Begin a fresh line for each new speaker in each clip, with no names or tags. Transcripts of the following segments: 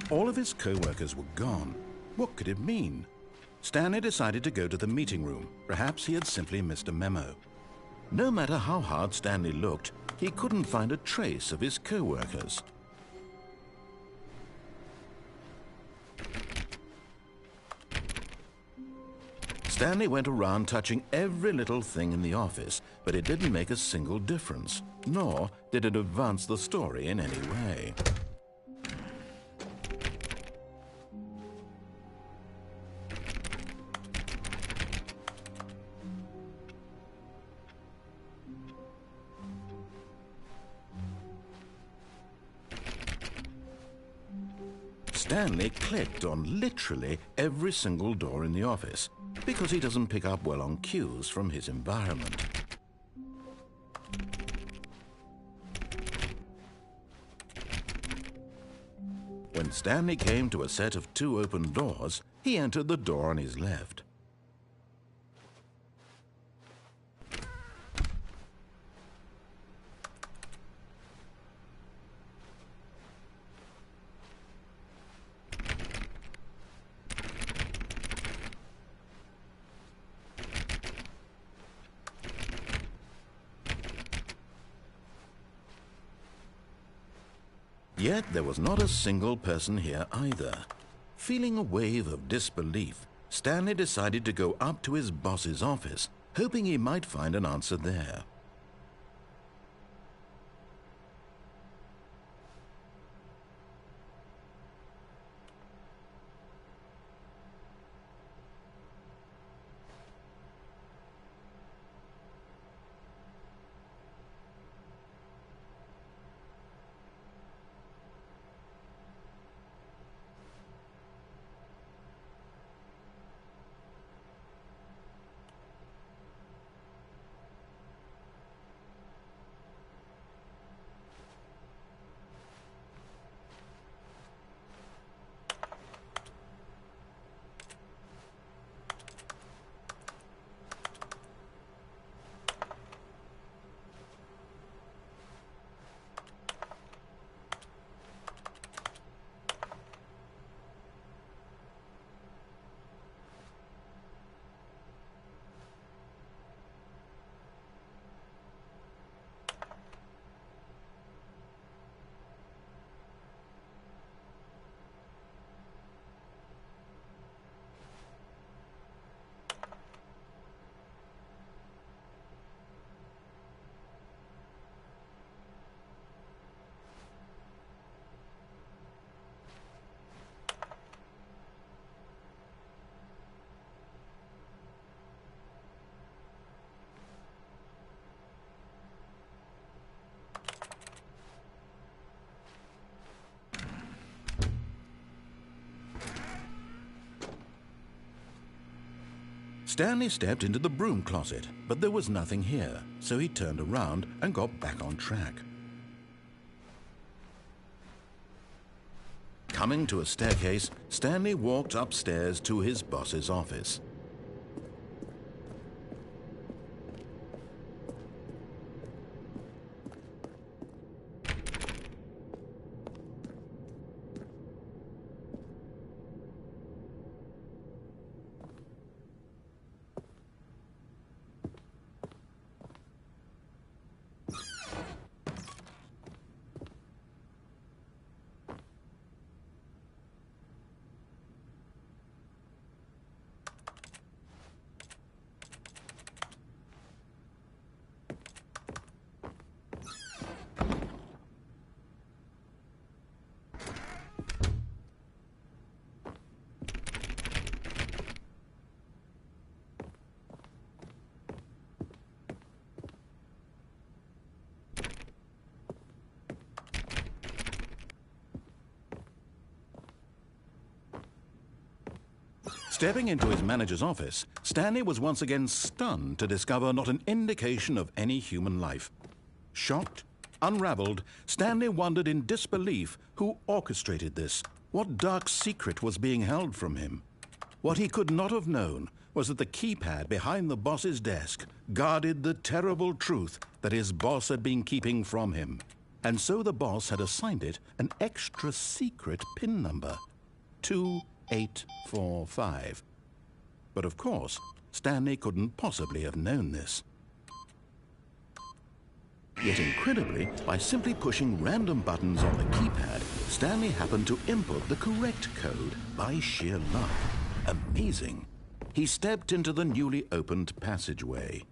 All of his co-workers were gone. What could it mean? Stanley decided to go to the meeting room. Perhaps he had simply missed a memo. No matter how hard Stanley looked, he couldn't find a trace of his co-workers. Stanley went around touching every little thing in the office, but it didn't make a single difference, nor did it advance the story in any way. Stanley clicked on literally every single door in the office, because he doesn't pick up well on cues from his environment. When Stanley came to a set of 2 open doors, he entered the door on his left. Yet there was not a single person here either. Feeling a wave of disbelief, Stanley decided to go up to his boss's office, hoping he might find an answer there. Stanley stepped into the broom closet, but there was nothing here, so he turned around and got back on track. Coming to a staircase, Stanley walked upstairs to his boss's office. Stepping into his manager's office, Stanley was once again stunned to discover not an indication of any human life. Shocked, unraveled, Stanley wondered in disbelief who orchestrated this. What dark secret was being held from him? What he could not have known was that the keypad behind the boss's desk guarded the terrible truth that his boss had been keeping from him. and so the boss had assigned it an extra secret PIN number, 2845. But of course, Stanley couldn't possibly have known this. Yet incredibly, by simply pushing random buttons on the keypad, Stanley happened to input the correct code by sheer luck. Amazing. He stepped into the newly opened passageway.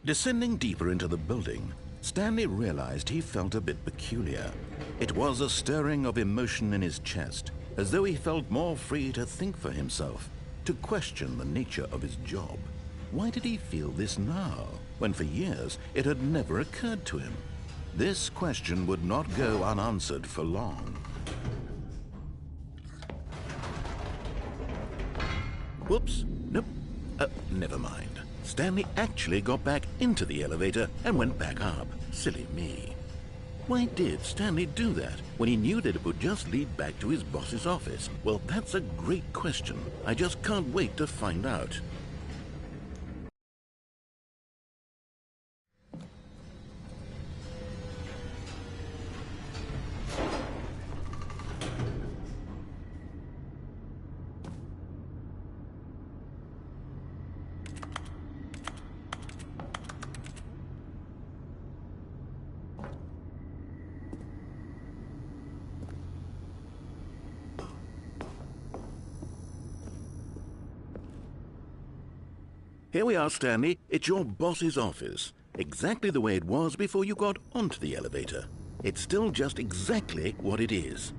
Descending deeper into the building, Stanley realized he felt a bit peculiar. It was a stirring of emotion in his chest, as though he felt more free to think for himself, to question the nature of his job. Why did he feel this now, when for years it had never occurred to him? This question would not go unanswered for long. Whoops, nope, never mind. Stanley actually got back into the elevator and went back up. Silly me. Why did Stanley do that when he knew that it would just lead back to his boss's office? Well, that's a great question. I just can't wait to find out. Here we are, Stanley. It's your boss's office. Exactly the way it was before you got onto the elevator. It's still just exactly what it is.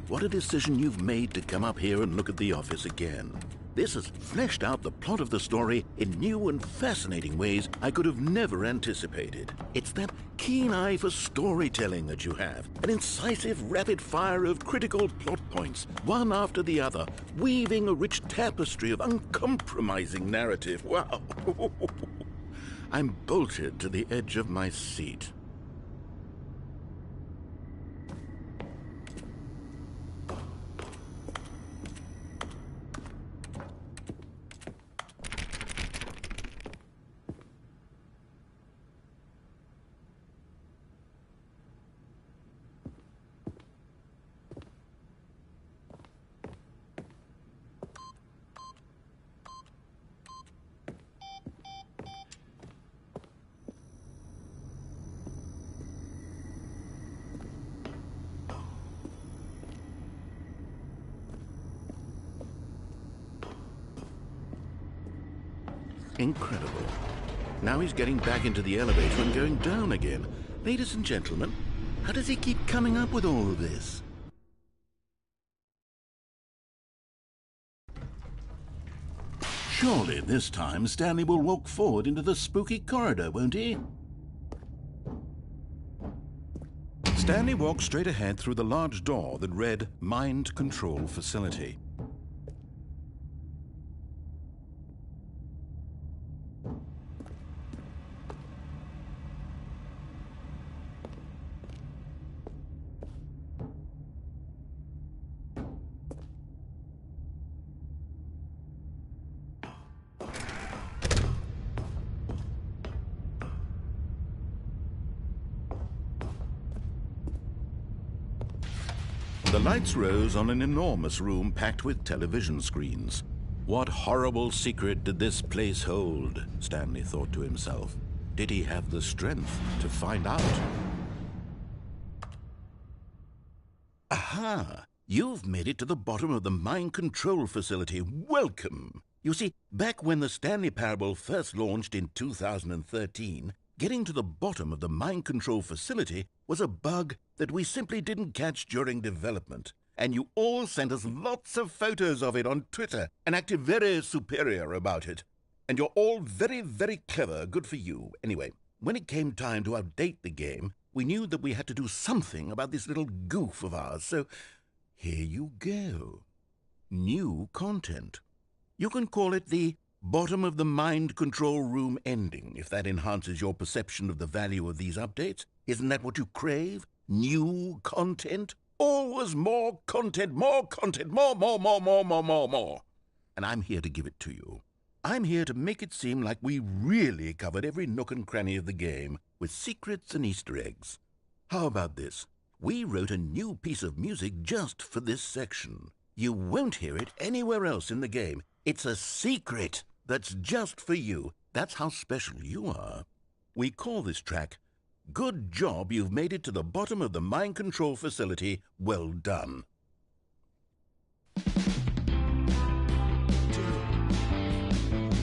What a decision you've made to come up here and look at the office again. This has fleshed out the plot of the story in new and fascinating ways I could have never anticipated. It's that keen eye for storytelling that you have, an incisive rapid fire of critical plot points, one after the other, weaving a rich tapestry of uncompromising narrative. Wow! I'm bolted to the edge of my seat. Incredible. Now he's getting back into the elevator and going down again. Ladies and gentlemen, how does he keep coming up with all of this? Surely this time Stanley will walk forward into the spooky corridor, won't he? Stanley walked straight ahead through the large door that read Mind Control Facility. The lights rose on an enormous room packed with television screens. What horrible secret did this place hold? Stanley thought to himself. Did he have the strength to find out? Aha! You've made it to the bottom of the mind control facility. Welcome! You see, back when the Stanley Parable first launched in 2013, getting to the bottom of the mind control facility was a bug that we simply didn't catch during development. And you all sent us lots of photos of it on Twitter and acted very superior about it. And you're all very, very clever. Good for you. Anyway, when it came time to update the game,
We knew that we had to do something about this little goof of ours, so here you go. New content. You can call it the bottom of the mind control room ending, if that enhances your perception of the value of these updates. Isn't that what you crave? New content? Always more content, more content, more. And I'm here to give it to you. I'm here to make it seem like we really covered every nook and cranny of the game, with secrets and Easter eggs. How about this? We wrote a new piece of music just for this section. You won't hear it anywhere else in the game. It's a secret that's just for you. That's how special you are. We call this track, Good Job You've Made It to the Bottom of the Mind Control Facility. Well done.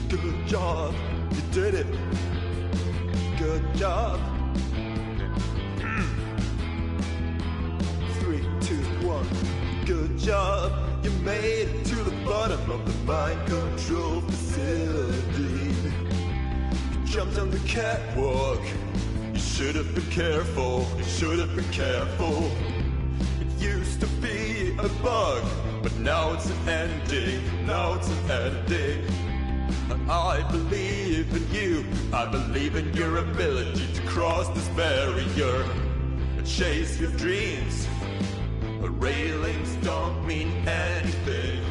Good job, you did it. Good job. 3, 2, 1. Good job, you made it to the bottom of the mind control facility. You jumped on the catwalk. You should have been careful. You should have been careful. It used to be a bug, but now it's an ending. Now it's an ending. I believe in you. I believe in your ability to cross this barrier and chase your dreams. But railings don't mean anything.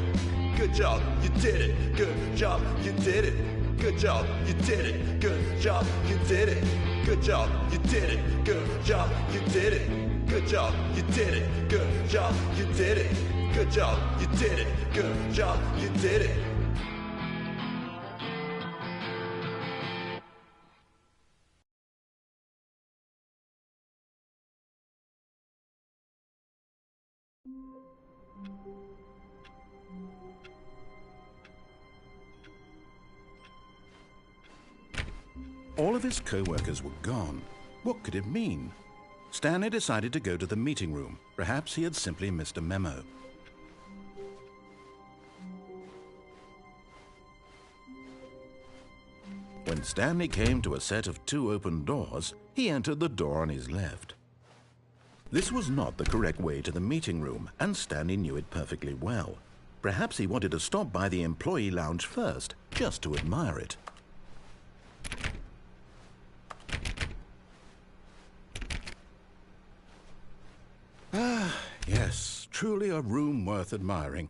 Good job, you did it. Good job, you did it. Good job, you did it. Good job, you did it. Good job, you did it. Good job, you did it. Good job, you did it. Good job, you did it. Good job, you did it. Good job, you did it.
All of his co-workers were gone. What could it mean? Stanley decided to go to the meeting room. Perhaps he had simply missed a memo. When Stanley came to a set of 2 open doors, he entered the door on his left. This was not the correct way to the meeting room, and Stanley knew it perfectly well. Perhaps he wanted to stop by the employee lounge first, just to admire it. Yes, truly a room worth admiring.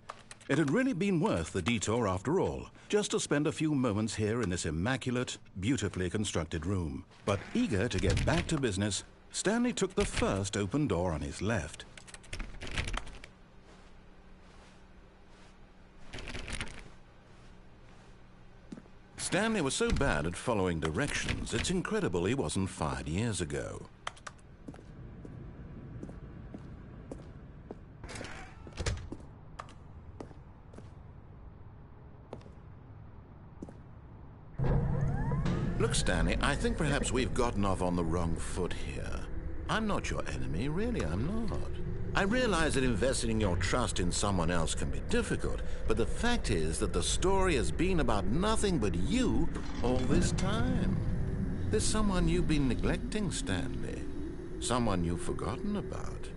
It had really been worth the detour after all, just to spend a few moments here in this immaculate, beautifully constructed room. But eager to get back to business, Stanley took the first open door on his left. Stanley was so bad at following directions, it's incredible he wasn't fired years ago. Look, Stanley, I think perhaps we've gotten off on the wrong foot here. I'm not your enemy, really, I'm not. I realize that investing your trust in someone else can be difficult, but the fact is that the story has been about nothing but you all this time. There's someone you've been neglecting, Stanley. Someone you've forgotten about.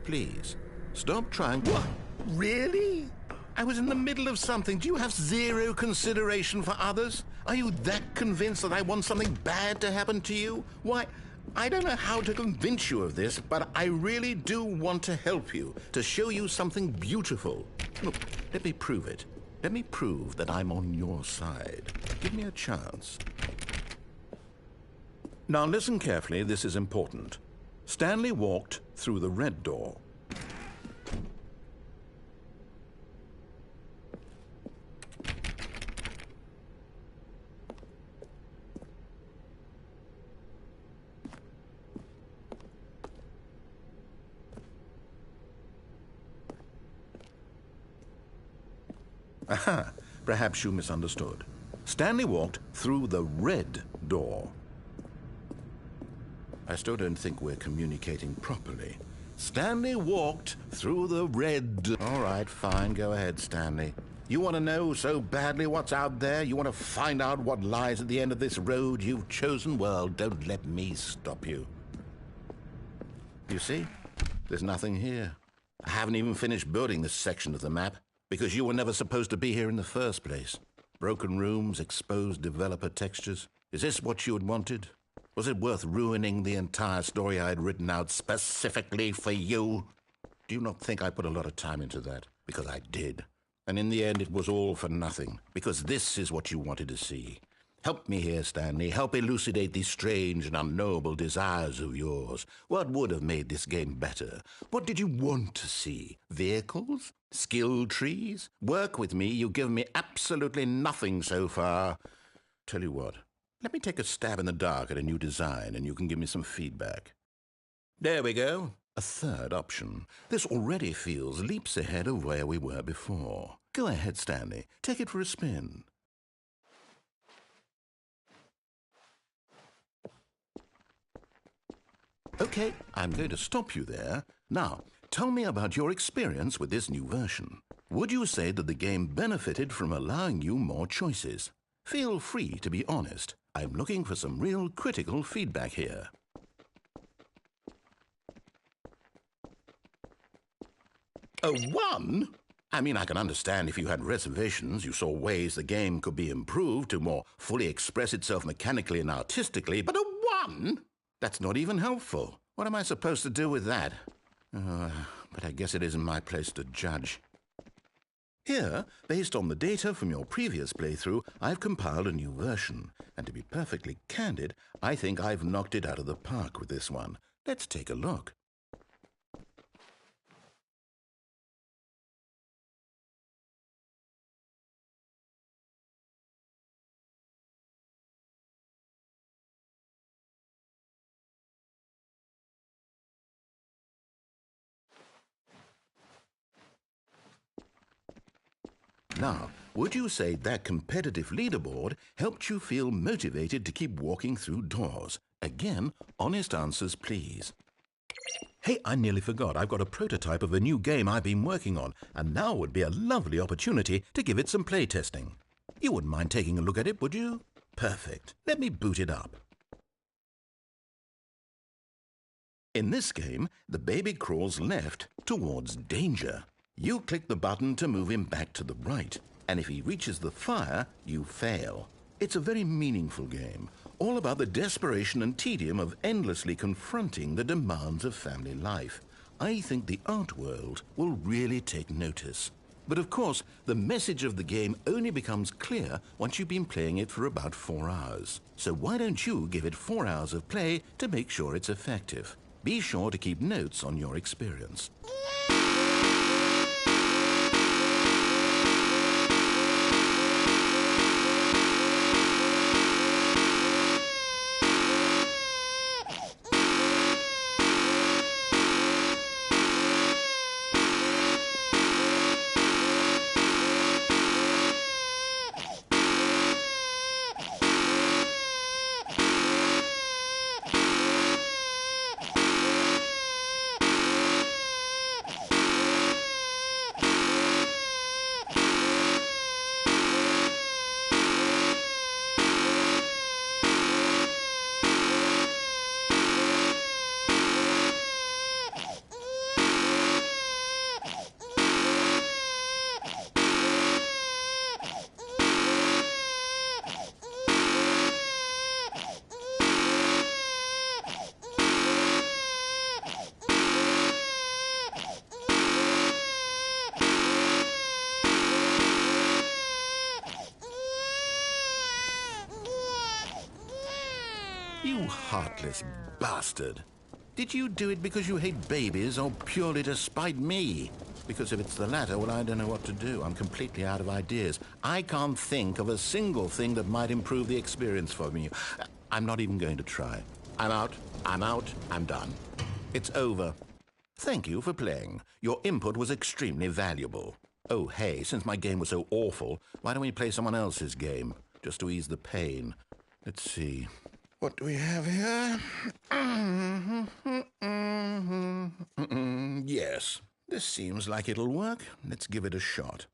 Please, stop trying... What? Really? I was in the middle of something. Do you have zero consideration for others? Are you that convinced that I want something bad to happen to you? Why, I don't know how to convince you of this, but I really do want to help you, to show you something beautiful. Look, let me prove it. Let me prove that I'm on your side. Give me a chance. Now listen carefully, this is important. Stanley walked through the red door. Aha, perhaps you misunderstood. Stanley walked through the red door. I still don't think we're communicating properly. Stanley walked through the red... All right, fine, go ahead, Stanley. You want to know so badly what's out there? You want to find out what lies at the end of this road you've chosen? Well, don't let me stop you.
You see? There's nothing here. I haven't even finished building this section of the map because you were never supposed to be here in the first place. Broken rooms, exposed developer textures. Is this what you had wanted? Was it worth ruining the entire story I had written out specifically for you? Do you not think I put a lot of time into that? Because I did. And in the end, it was all for nothing. Because this is what you wanted to see. Help me here, Stanley. Help elucidate these strange and unknowable desires of yours. What would have made this game better? What did you want to see? Vehicles? Skill trees? Work with me. You've given me absolutely nothing so far. Tell you what. Let me take a stab in the dark at a new design, and you can give me some feedback. There we go. A third option. This already feels leaps ahead of where we were before. Go ahead, Stanley. Take it for a spin. Okay, I'm going to stop you there. Now, tell me about your experience with this new version. Would you say that the game benefited from allowing you more choices? Feel free to be honest. I'm looking for some real critical feedback here. A 1? I mean, I can understand if you had reservations, you saw ways the game could be improved to more fully express itself mechanically and artistically, but a 1? That's not even helpful. What am I supposed to do with that? But I guess it isn't my place to judge. Here, based on the data from your previous playthrough, I've compiled a new version. And to be perfectly candid, I think I've knocked it out of the park with this one. Let's take a look. Now, would you say that competitive leaderboard helped you feel motivated to keep walking through doors? Again, honest answers, please. Hey, I nearly forgot. I've got a prototype of a new game I've been working on, and now would be a lovely opportunity to give it some playtesting. You wouldn't mind taking a look at it, would you? Perfect. Let me boot it up. In this game, the baby crawls left towards danger. You click the button to move him back to the right, and if he reaches the fire, you fail. It's a very meaningful game, all about the desperation and tedium of endlessly confronting the demands of family life. I think the art world will really take notice. But of course, the message of the game only becomes clear once you've been playing it for about 4 hours. So why don't you give it 4 hours of play to make sure it's effective? Be sure to keep notes on your experience. You heartless bastard. Did you do it because you hate babies or purely to spite me? Because if it's the latter, well, I don't know what to do. I'm completely out of ideas. I can't think of a single thing that might improve the experience for me. I'm not even going to try. I'm out, I'm done. It's over. Thank you for playing. Your input was extremely valuable. Oh, hey, since my game was so awful, why don't we play someone else's game? Just to ease the pain. Let's see. What do we have here? Yes, this seems like it'll work. Let's give it a shot.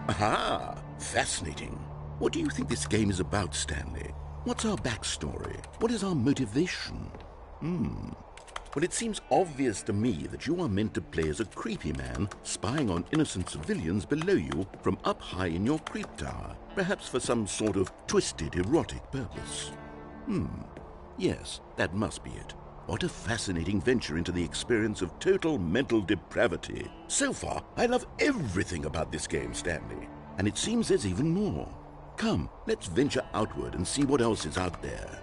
Aha! Fascinating. What do you think this game is about, Stanley? What's our backstory? What is our motivation? Well, it seems obvious to me that you are meant to play as a creepy man spying on innocent civilians below you from up high in your creep tower, perhaps for some sort of twisted, erotic purpose. Yes, that must be it. What a fascinating venture into the experience of total mental depravity. So far, I love everything about this game, Stanley. And it seems there's even more. Come, let's venture outward and see what else is out there.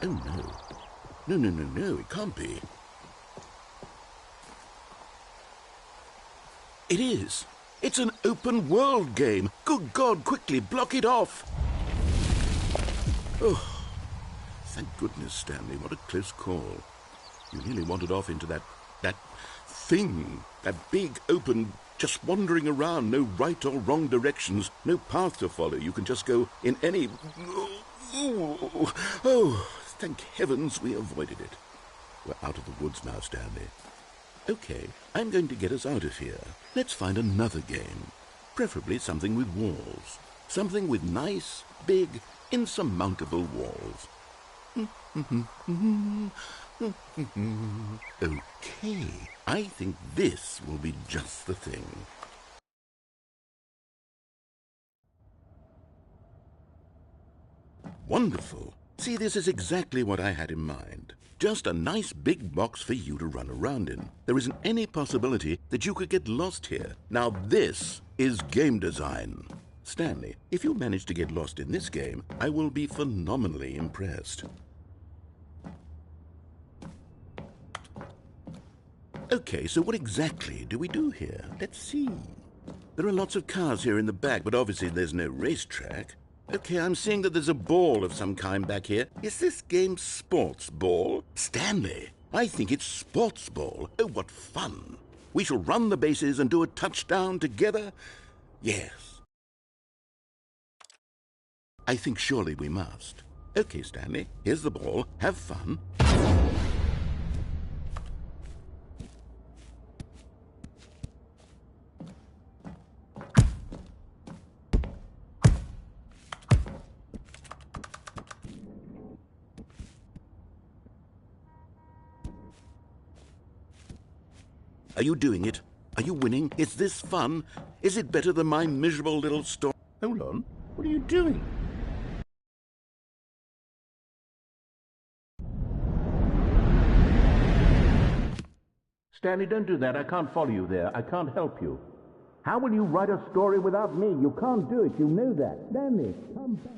Oh, no. No, it can't be. It is. It's an open world game. Good God, quickly, block it off. Oh, thank goodness, Stanley. What a close call. You nearly wandered off into that thing. That big, open, just wandering around. No right or wrong directions. No path to follow. You can just go in any... Oh, thank heavens we avoided it. We're out of the woods now, Stanley. Okay, I'm going to get us out of here. Let's find another game. Preferably something with walls. Something with nice, big, insurmountable walls. Okay, I think this will be just the thing. Wonderful. See, this is exactly what I had in mind. Just a nice big box for you to run around in. There isn't any possibility that you could get lost here. Now this is game design. Stanley, if you manage to get lost in this game, I will be phenomenally impressed. Okay, so what exactly do we do here? Let's see. There are lots of cars here in the back, but obviously there's no racetrack. Okay, I'm seeing that there's a ball of some kind back here. Is this game sports ball? Stanley, I think it's sports ball. Oh, what fun. We shall run the bases and do a touchdown together? Yes. I think surely we must. Okay, Stanley, here's the ball. Have fun. Are you doing it? Are you winning? Is this fun? Is it better than my miserable little story? Hold on. What are you doing?
Stanley, don't do that. I can't follow you there. I can't help you. How will you write a story without me? You can't do it. You know that. Stanley, come back.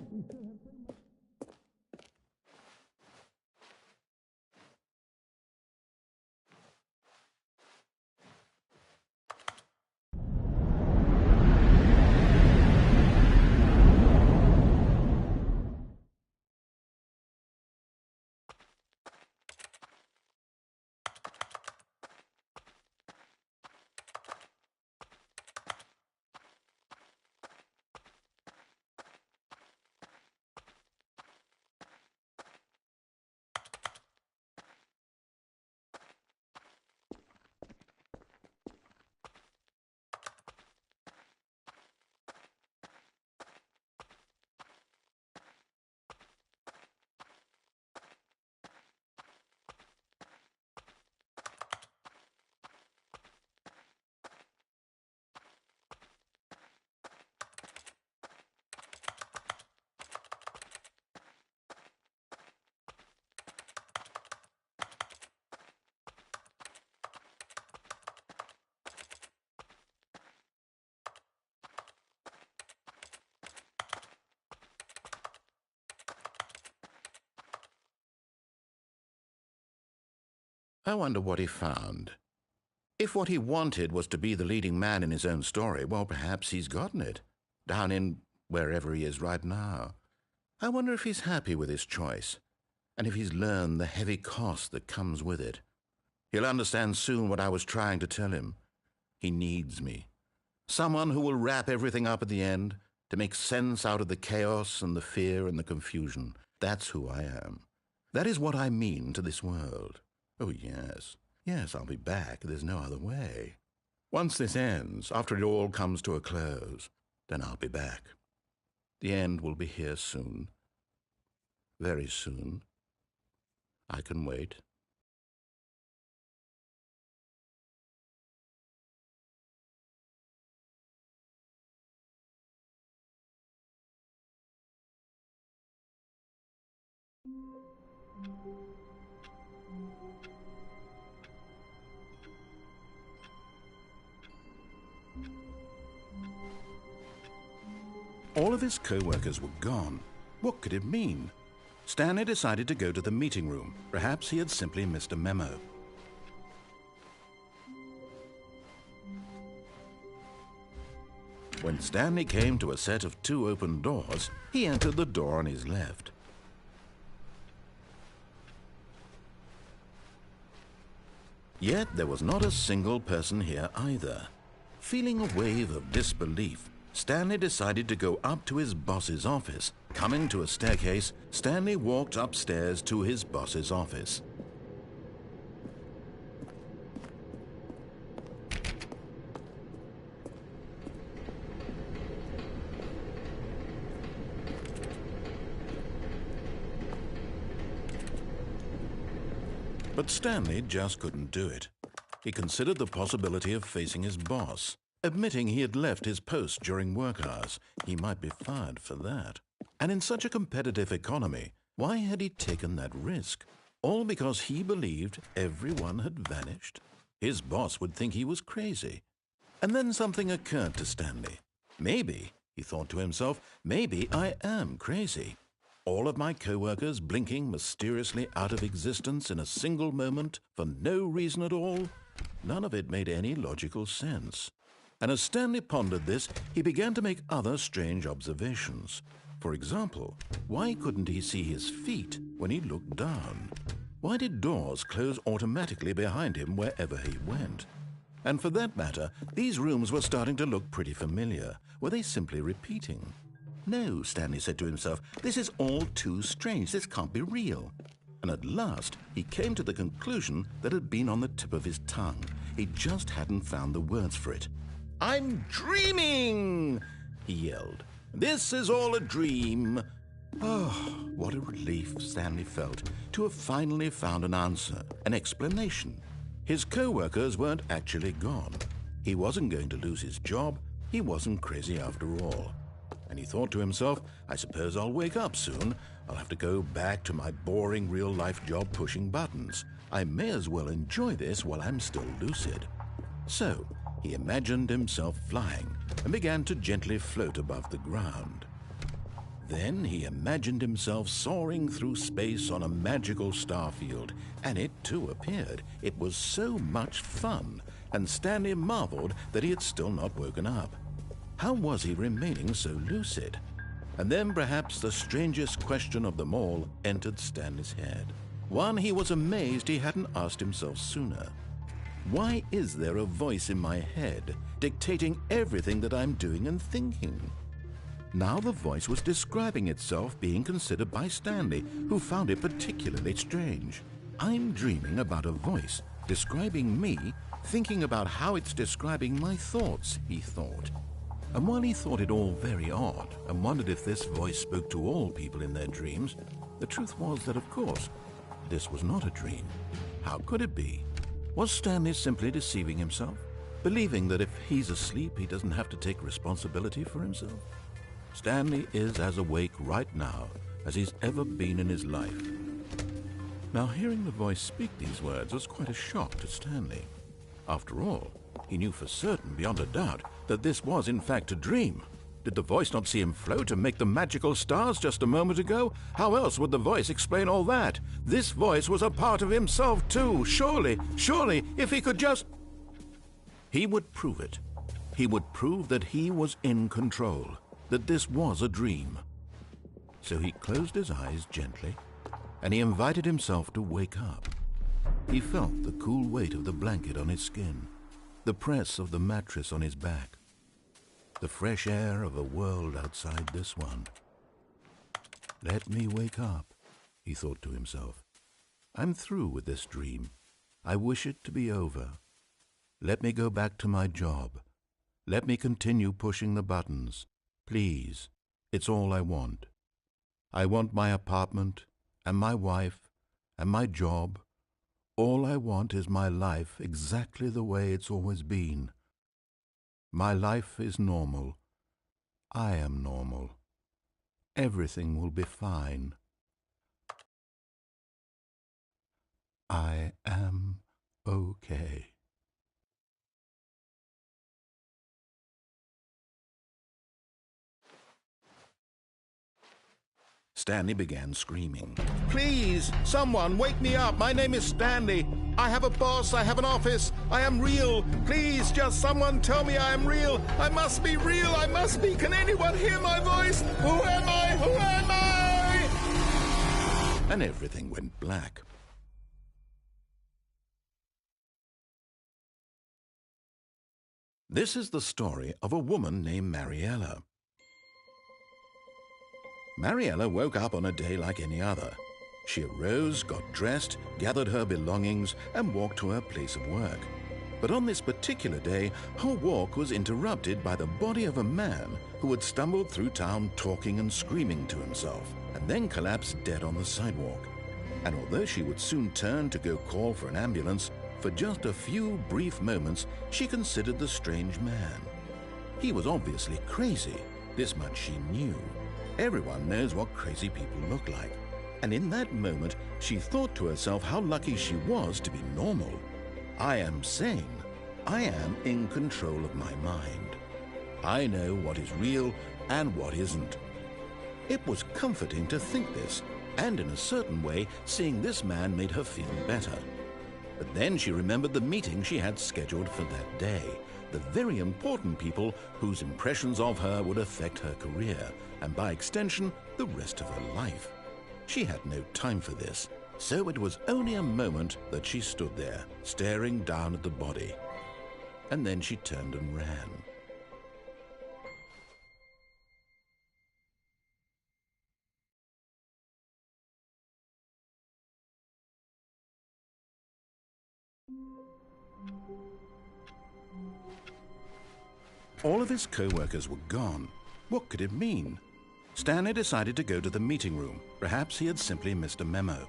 I wonder what he found. If what he wanted was to be the leading man in his own story, well, perhaps he's gotten it, down in wherever he is right now. I wonder if he's happy with his choice, and if he's learned the heavy cost that comes with it. He'll understand soon what I was trying to tell him. He needs me. Someone who will wrap everything up at the end, to make sense out of the chaos and the fear and the confusion. That's who I am. That is what I mean to this world. Oh, yes. Yes, I'll be back. There's no other way. Once this ends, after it all comes to a close, then I'll be back. The end will be here soon. Very soon. I can wait.
All of his co-workers were gone. What could it mean? Stanley decided to go to the meeting room. Perhaps he had simply missed a memo. When Stanley came to a set of 2 open doors, he entered the door on his left. Yet there was not a single person here either. Feeling a wave of disbelief, Stanley decided to go up to his boss's office. Coming to a staircase, Stanley walked upstairs to his boss's office. But Stanley just couldn't do it. He considered the possibility of facing his boss. Admitting he had left his post during work hours, he might be fired for that. And in such a competitive economy, why had he taken that risk? All because he believed everyone had vanished? His boss would think he was crazy. And then something occurred to Stanley. Maybe, he thought to himself, maybe I am crazy. All of my co-workers blinking mysteriously out of existence in a single moment for no reason at all? None of it made any logical sense. And as Stanley pondered this, he began to make other strange observations. For example, why couldn't he see his feet when he looked down? Why did doors close automatically behind him wherever he went? And for that matter, these rooms were starting to look pretty familiar. Were they simply repeating? No, Stanley said to himself, this is all too strange. This can't be real. And at last, he came to the conclusion that had been on the tip of his tongue. He just hadn't found the words for it. "I'm dreaming!" he yelled. "This is all a dream." Oh, what a relief Stanley felt to have finally found an answer, an explanation. His co-workers weren't actually gone. He wasn't going to lose his job. He wasn't crazy after all. And he thought to himself, I suppose I'll wake up soon. I'll have to go back to my boring real-life job pushing buttons. I may as well enjoy this while I'm still lucid. So he imagined himself flying and began to gently float above the ground. Then he imagined himself soaring through space on a magical starfield, and it too appeared. It was so much fun, and Stanley marveled that he had still not woken up. How was he remaining so lucid? And then perhaps the strangest question of them all entered Stanley's head. One he was amazed he hadn't asked himself sooner. Why is there a voice in my head dictating everything that I'm doing and thinking? Now the voice was describing itself being considered by Stanley, who found it particularly strange. I'm dreaming about a voice describing me, thinking about how it's describing my thoughts, he thought. And while he thought it all very odd and wondered if this voice spoke to all people in their dreams, the truth was that, of course, this was not a dream. How could it be? Was Stanley simply deceiving himself, believing that if he's asleep, he doesn't have to take responsibility for himself? Stanley is as awake right now as he's ever been in his life. Now, hearing the voice speak these words was quite a shock to Stanley. After all, he knew for certain, beyond a doubt, that this was in fact a dream. Did the voice not see him float and make the magical stars just a moment ago? How else would the voice explain all that? This voice was a part of himself too. Surely, if he could just... He would prove it. He would prove that he was in control, that this was a dream. So he closed his eyes gently, and he invited himself to wake up. He felt the cool weight of the blanket on his skin, the press of the mattress on his back, the fresh air of a world outside this one. Let me wake up, he thought to himself. I'm through with this dream. I wish it to be over. Let me go back to my job. Let me continue pushing the buttons. Please, it's all I want. I want my apartment, and my wife, and my job. All I want is my life exactly the way it's always been. My life is normal. I am normal. Everything will be fine. I am okay. Stanley began screaming. Please, someone, wake me up. My name is Stanley. I have a boss. I have an office. I am real. Please, just someone tell me I am real. I must be real. I must be. Can anyone hear my voice? Who am I? Who am I? And everything went black. This is the story of a woman named Mariella. Mariella woke up on a day like any other. She arose, got dressed, gathered her belongings, and walked to her place of work. But on this particular day, her walk was interrupted by the body of a man who had stumbled through town talking and screaming to himself, and then collapsed dead on the sidewalk. And although she would soon turn to go call for an ambulance, for just a few brief moments she considered the strange man. He was obviously crazy, this much she knew. Everyone knows what crazy people look like. And in that moment, she thought to herself how lucky she was to be normal. I am sane. I am in control of my mind. I know what is real and what isn't. It was comforting to think this, and in a certain way, seeing this man made her feel better. But then she remembered the meeting she had scheduled for that day, the very important people whose impressions of her would affect her career, and by extension, the rest of her life. She had no time for this, so it was only a moment that she stood there, staring down at the body. And then she turned and ran. All of his co-workers were gone. What could it mean? Stanley decided to go to the meeting room. Perhaps he had simply missed a memo.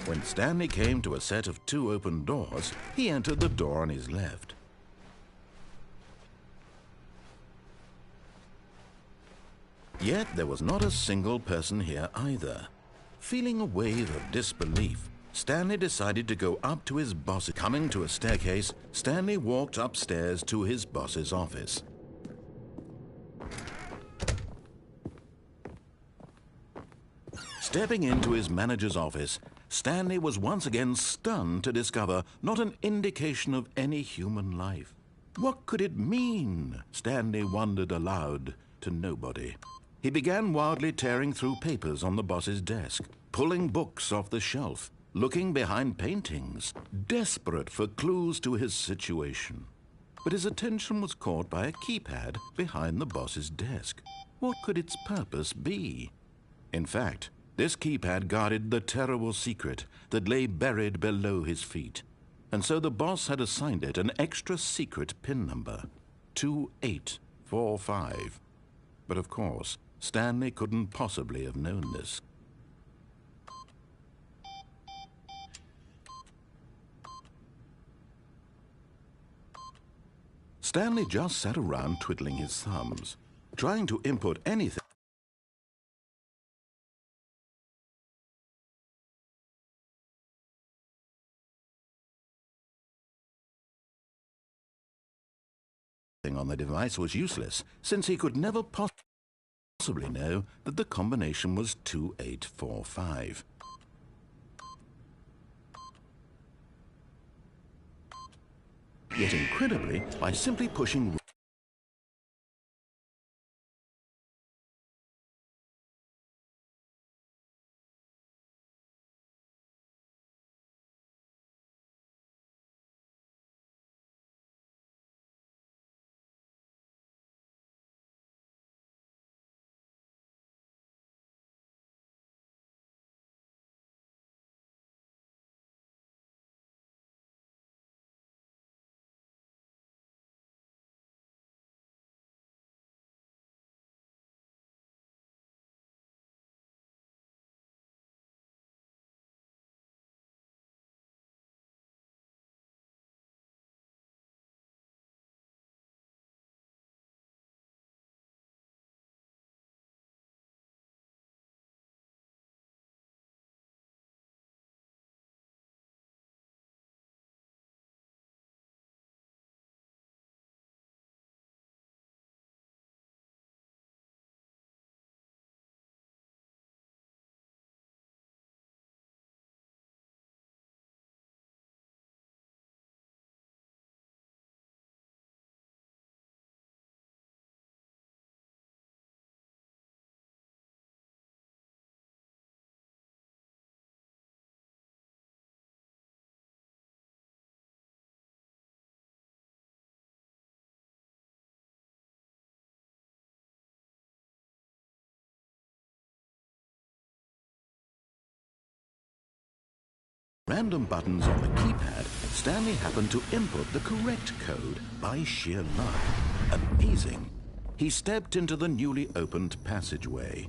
When Stanley came to a set of 2 open doors, he entered the door on his left. Yet there was not a single person here either. Feeling a wave of disbelief, Stanley decided to go up to his boss. Coming to a staircase, Stanley walked upstairs to his boss's office. Stepping into his manager's office, Stanley was once again stunned to discover not an indication of any human life. What could it mean? Stanley wondered aloud to nobody. He began wildly tearing through papers on the boss's desk, pulling books off the shelf, looking behind paintings, desperate for clues to his situation. But his attention was caught by a keypad behind the boss's desk. What could its purpose be? In fact, this keypad guarded the terrible secret that lay buried below his feet. And so the boss had assigned it an extra secret PIN number, 2845. But of course, Stanley couldn't possibly have known this. Stanley just sat around twiddling his thumbs, trying to input anything. on the device was useless, since he could never possibly know that the combination was 2845. Yet incredibly, by simply pushing random buttons on the keypad, Stanley happened to input the correct code by sheer luck. Amazing. He stepped into the newly opened passageway.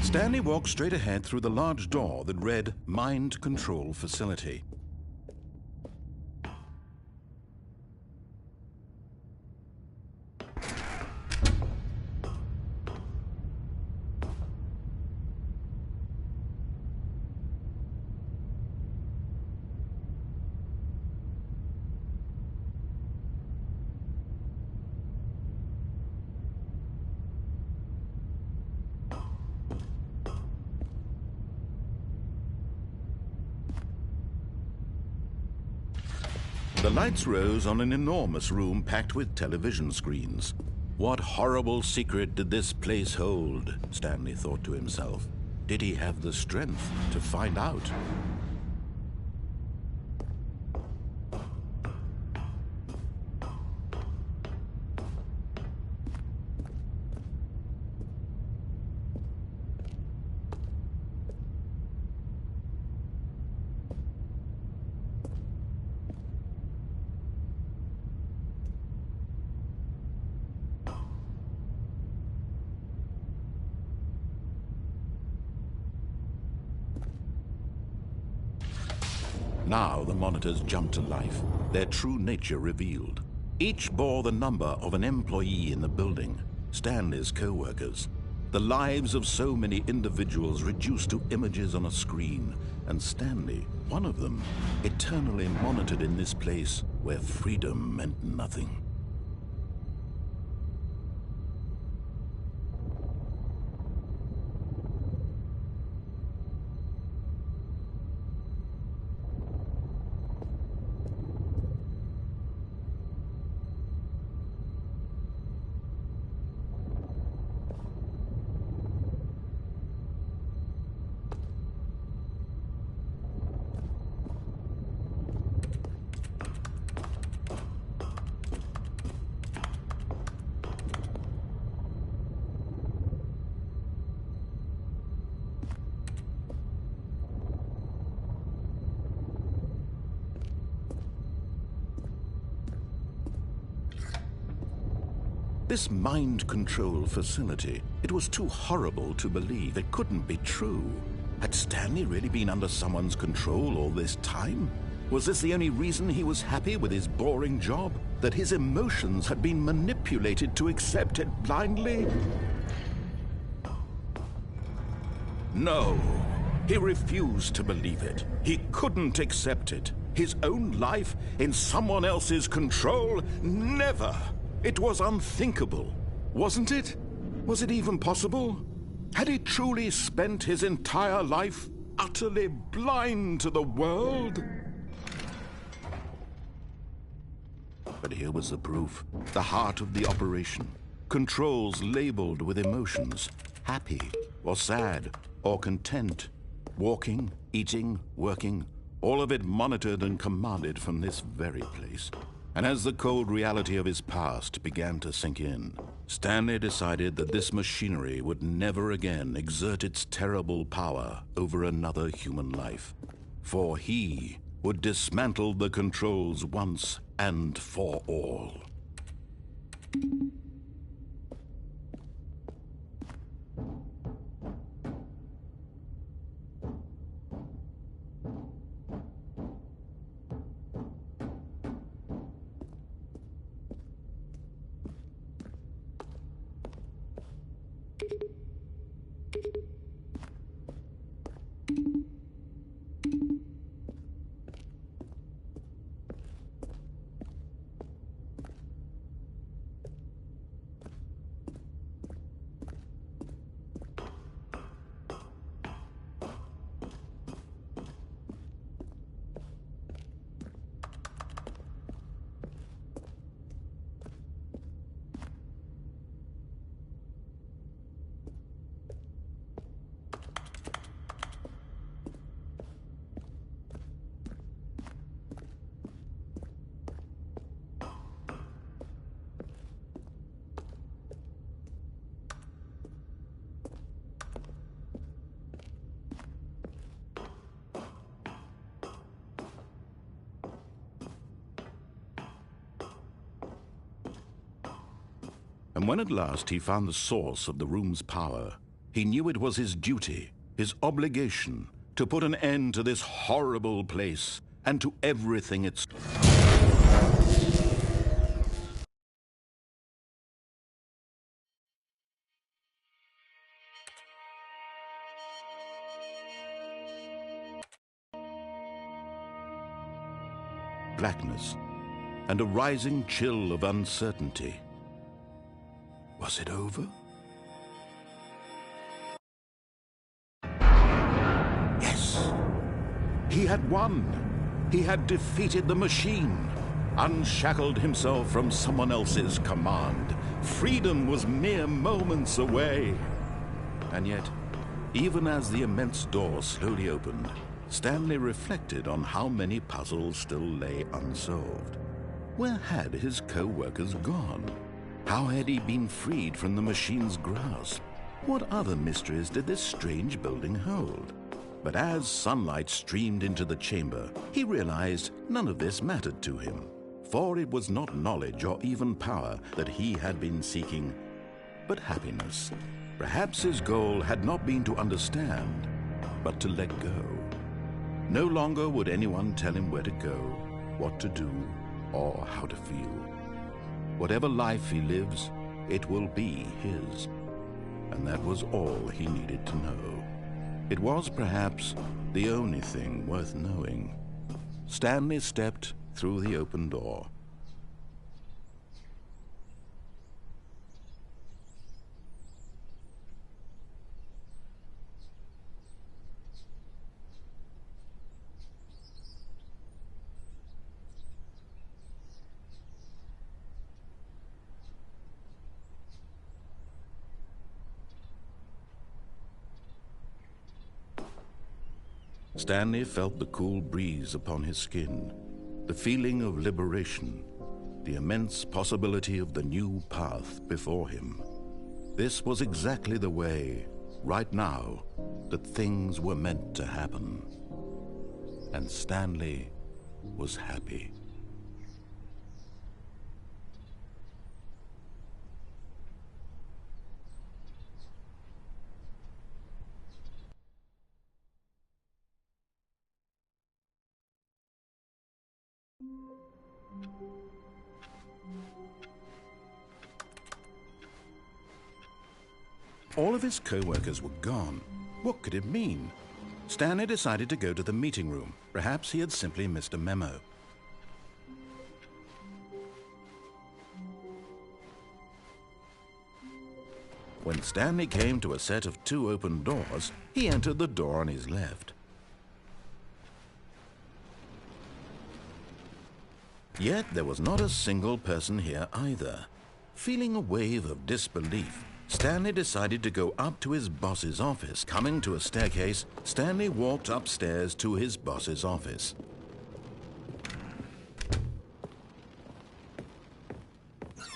Stanley walked straight ahead through the large door that read Mind Control Facility. The lights rose on an enormous room packed with television screens. What horrible secret did this place hold? Stanley thought to himself. Did he have the strength to find out? Now the monitors jumped to life, their true nature revealed. Each bore the number of an employee in the building, Stanley's co-workers. The lives of so many individuals reduced to images on a screen, and Stanley, one of them, eternally monitored in this place where freedom meant nothing. This mind control facility, it was too horrible to believe. It couldn't be true. Had Stanley really been under someone's control all this time? Was this the only reason he was happy with his boring job? That his emotions had been manipulated to accept it blindly? No, he refused to believe it. He couldn't accept it. His own life in someone else's control? Never! It was unthinkable, wasn't it? Was it even possible? Had he truly spent his entire life utterly blind to the world? But here was the proof, the heart of the operation. Controls labeled with emotions, happy or sad or content. Walking, eating, working, all of it monitored and commanded from this very place. And as the cold reality of his past began to sink in, Stanley decided that this machinery would never again exert its terrible power over another human life. For he would dismantle the controls once and for all. And when at last he found the source of the room's power, he knew it was his duty, his obligation, to put an end to this horrible place and to everything it's... blackness and a rising chill of uncertainty. Was it over? Yes! He had won! He had defeated the machine, unshackled himself from someone else's command. Freedom was mere moments away. And yet, even as the immense door slowly opened, Stanley reflected on how many puzzles still lay unsolved. Where had his co-workers gone? How had he been freed from the machine's grasp? What other mysteries did this strange building hold? But as sunlight streamed into the chamber, he realized none of this mattered to him. For it was not knowledge or even power that he had been seeking, but happiness. Perhaps his goal had not been to understand, but to let go. No longer would anyone tell him where to go, what to do, or how to feel. Whatever life he lives, it will be his. And that was all he needed to know. It was perhaps the only thing worth knowing. Stanley stepped through the open door. Stanley felt the cool breeze upon his skin, the feeling of liberation, the immense possibility of the new path before him. This was exactly the way, right now, that things were meant to happen. And Stanley was happy. All of his co-workers were gone. What could it mean? Stanley decided to go to the meeting room. Perhaps he had simply missed a memo. When Stanley came to a set of 2 open doors, he entered the door on his left. Yet there was not a single person here either. Feeling a wave of disbelief, Stanley decided to go up to his boss's office. Coming to a staircase, Stanley walked upstairs to his boss's office.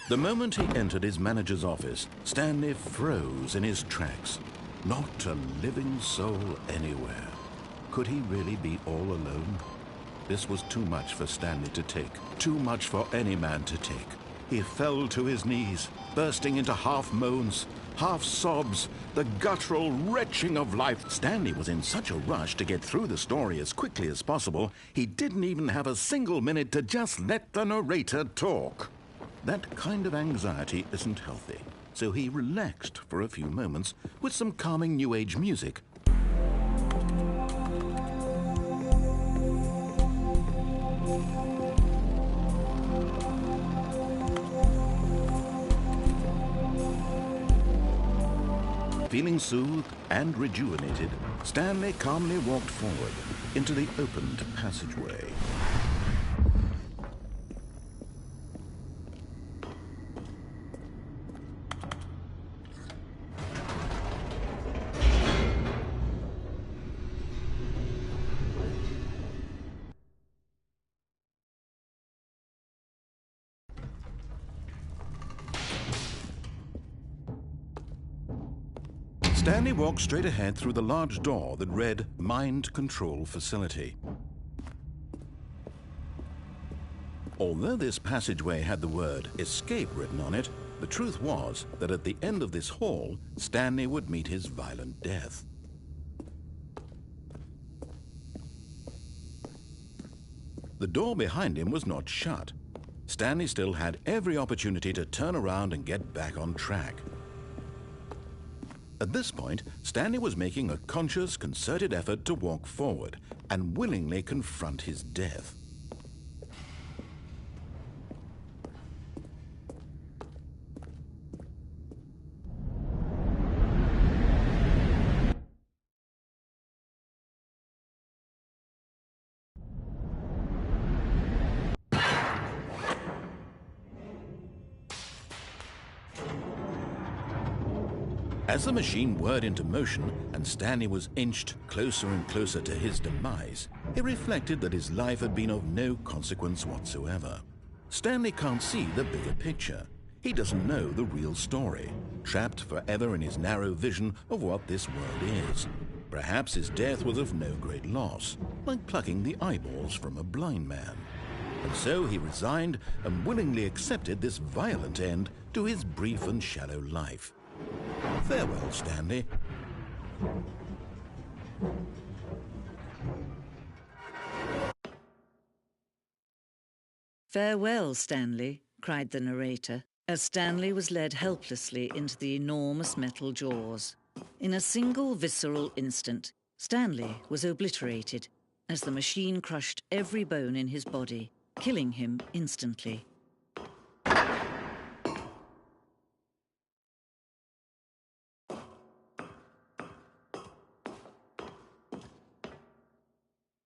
The moment he entered his manager's office, Stanley froze in his tracks. Not a living soul anywhere. Could he really be all alone? This was too much for Stanley to take. Too much for any man to take. He fell to his knees, bursting into half moans, half sobs, the guttural retching of life. Stanley was in such a rush to get through the story as quickly as possible, he didn't even have a single minute to just let the narrator talk. That kind of anxiety isn't healthy, so he relaxed for a few moments with some calming New Age music. Feeling soothed and rejuvenated, Stanley calmly walked forward into the opened passageway. Stanley walked straight ahead through the large door that read Mind Control Facility. Although this passageway had the word Escape written on it, the truth was that at the end of this hall, Stanley would meet his violent death. The door behind him was not shut. Stanley still had every opportunity to turn around and get back on track. At this point, Stanley was making a conscious, concerted effort to walk forward and willingly confront his death. As the machine whirred into motion and Stanley was inched closer and closer to his demise, he reflected that his life had been of no consequence whatsoever. Stanley can't see the bigger picture. He doesn't know the real story, trapped forever in his narrow vision of what this world is. Perhaps his death was of no great loss, like plucking the eyeballs from a blind man. And so he resigned and willingly accepted this violent end to his brief and shallow life. Farewell, Stanley.
"Farewell, Stanley," cried the narrator, as Stanley was led helplessly into the enormous metal jaws. In a single visceral instant, Stanley was obliterated as the machine crushed every bone in his body, killing him instantly.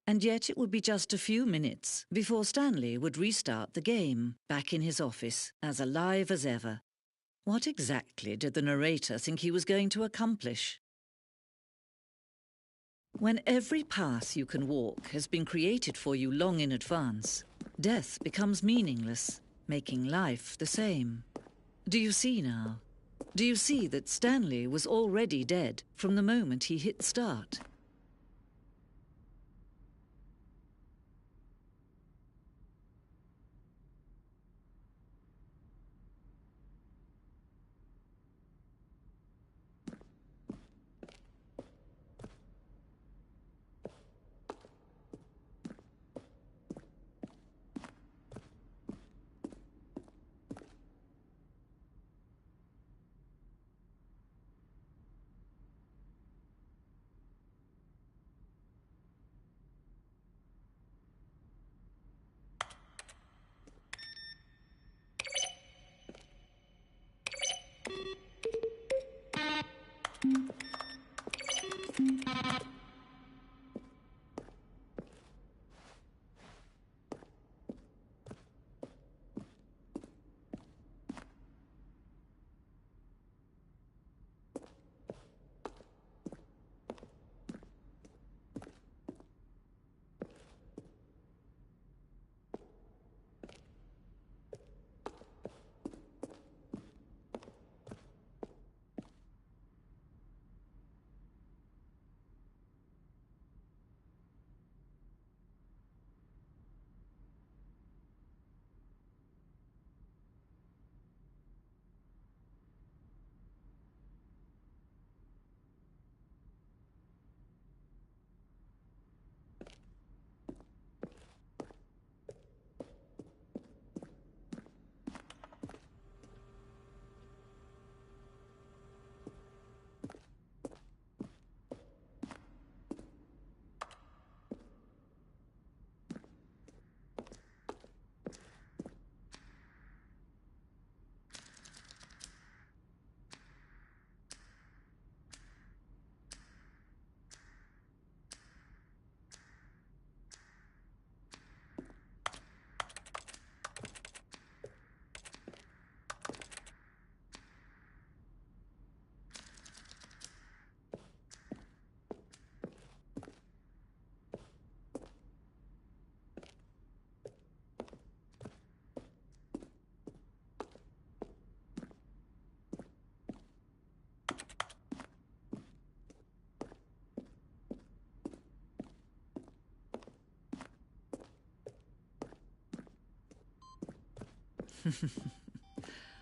And yet it would be just a few minutes before Stanley would restart the game, back in his office, as alive as ever. What exactly did the narrator think he was going to accomplish? When every path you can walk has been created for you long in advance, death becomes meaningless, making life the same. Do you see now? Do you see that Stanley was already dead from the moment he hit start?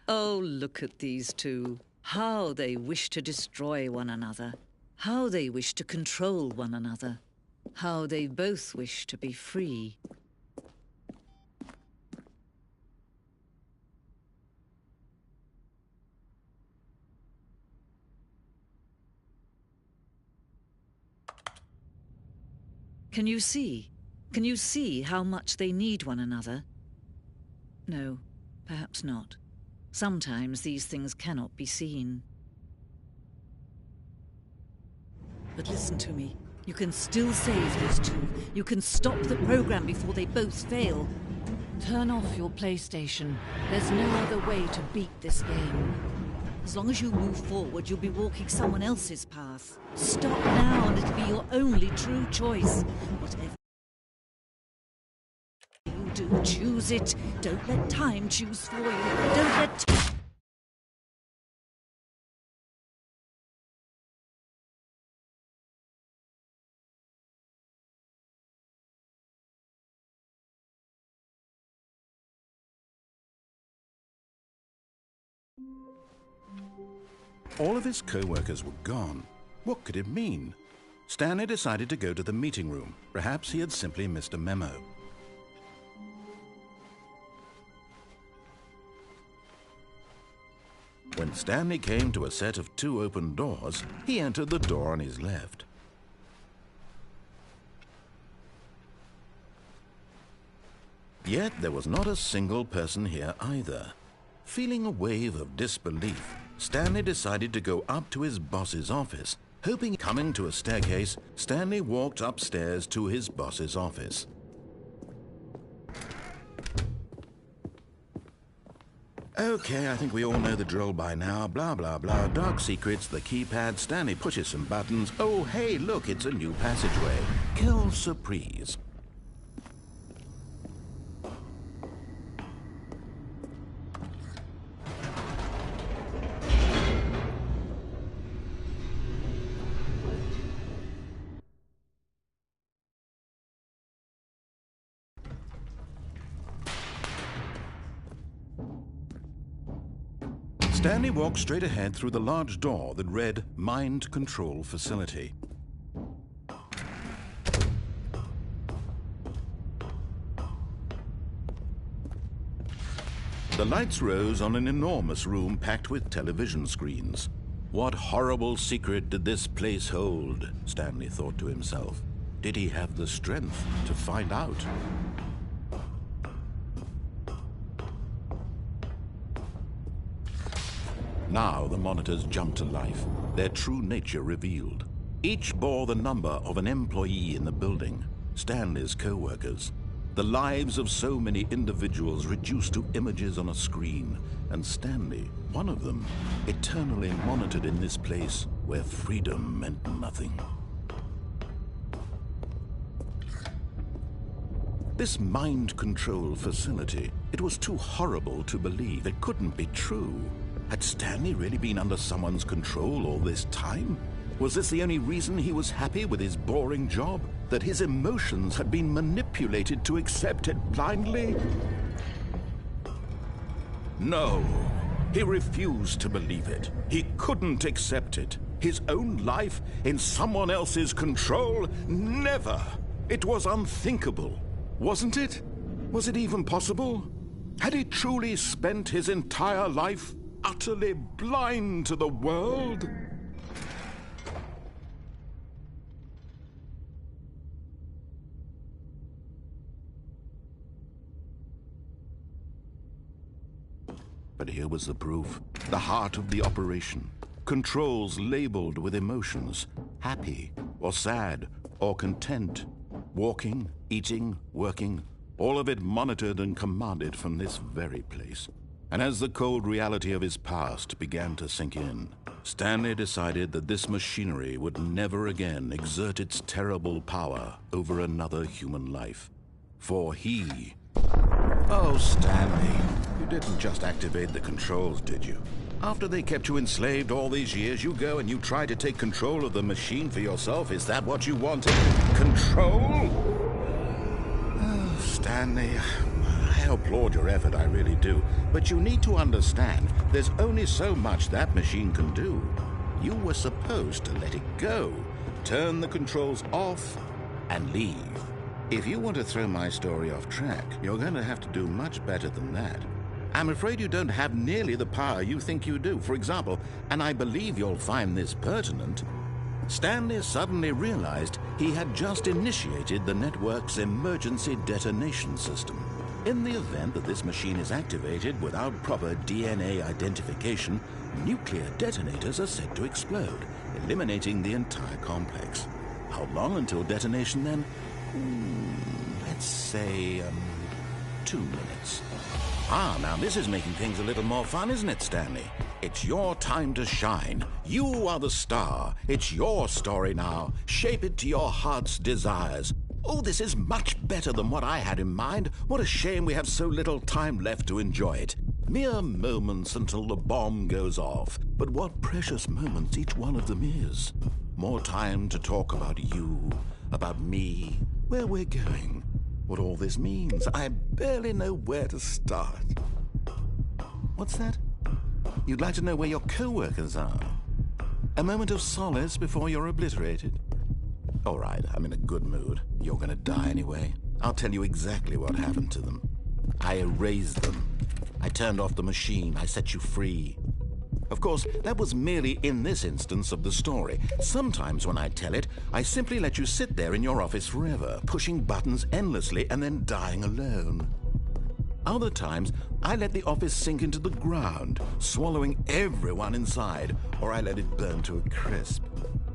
Oh, look at these two. How they wish to destroy one another. How they wish to control one another. How they both wish to be free. Can you see? Can you see how much they need one another? No, perhaps not. Sometimes these things cannot be seen. But listen to me. You can still save these two. You can stop the program before they both fail.
Turn off your PlayStation. There's no other way to beat this game.
As long as you move forward, you'll be walking someone else's path. Stop now and it'll be your only true choice. Whatever you do, choose it. Don't let time choose for you. Don't let...
All of his co-workers were gone. What could it mean? Stanley decided to go to the meeting room. Perhaps he had simply missed a memo. When Stanley came to a set of 2 open doors, he entered the door on his left. Yet there was not a single person here either. Feeling a wave of disbelief, Stanley decided to go up to his boss's office. Hoping, coming to a staircase, Stanley walked upstairs to his boss's office. Okay, I think we all know the drill by now. Blah, blah, blah. Dark secrets, the keypad. Stanley pushes some buttons. Oh, hey, look, it's a new passageway. Quelle surprise. Stanley walked straight ahead through the large door that read Mind Control Facility. The lights rose on an enormous room packed with television screens. What horrible secret did this place hold? Stanley thought to himself. Did he have the strength to find out? Now the monitors jumped to life, their true nature revealed. Each bore the number of an employee in the building, Stanley's co-workers. The lives of so many individuals reduced to images on a screen, and Stanley, one of them, eternally monitored in this place where freedom meant nothing. This mind control facility, it was too horrible to believe. It couldn't be true. Had Stanley really been under someone's control all this time? Was this the only reason he was happy with his boring job? That his emotions had been manipulated to accept it blindly? No, he refused to believe it. He couldn't accept it. His own life in someone else's control? Never! It was unthinkable, wasn't it? Was it even possible? Had he truly spent his entire life utterly blind to the world? But here was the proof. The heart of the operation. Controls labeled with emotions. Happy, or sad, or content. Walking, eating, working. All of it monitored and commanded from this very place. And as the cold reality of his past began to sink in, Stanley decided that this machinery would never again exert its terrible power over another human life. For he... Oh, Stanley, you didn't just activate the controls, did you? After they kept you enslaved all these years, you go and you try to take control of the machine for yourself. Is that what you wanted? Control? Oh, Stanley, I
applaud your effort, I really do. But you need to understand, there's only so much that machine can do. You were supposed to let it go, turn the controls off, and leave. If you want to throw my story off track, you're going to have to do much better than that. I'm afraid you don't have nearly the power you think you do. For example, and I believe you'll find this pertinent, Stanley suddenly realized he had just initiated the network's emergency detonation system. In the event that this machine is activated without proper DNA identification, nuclear detonators are said to explode, eliminating the entire complex. How long until detonation then? Let's say, 2 minutes. Now this is making things a little more fun, isn't it, Stanley? It's your time to shine. You are the star. It's your story now. Shape it to your heart's desires. Oh, this is much better than what I had in mind. What a shame we have so little time left to enjoy it. Mere moments until the bomb goes off. But what precious moments each one of them is. More time to talk about you, about me, where we're going, what all this means. I barely know where to start. What's that? You'd like to know where your co-workers are? A moment of solace before you're obliterated? All right, I'm in a good mood. You're gonna die anyway. I'll tell you exactly what happened to them. I erased them. I turned off the machine. I set you free. Of course, that was merely in this instance of the story. Sometimes when I tell it, I simply let you sit there in your office forever, pushing buttons endlessly and then dying alone. Other times, I let the office sink into the ground, swallowing everyone inside, or I let it burn to a crisp.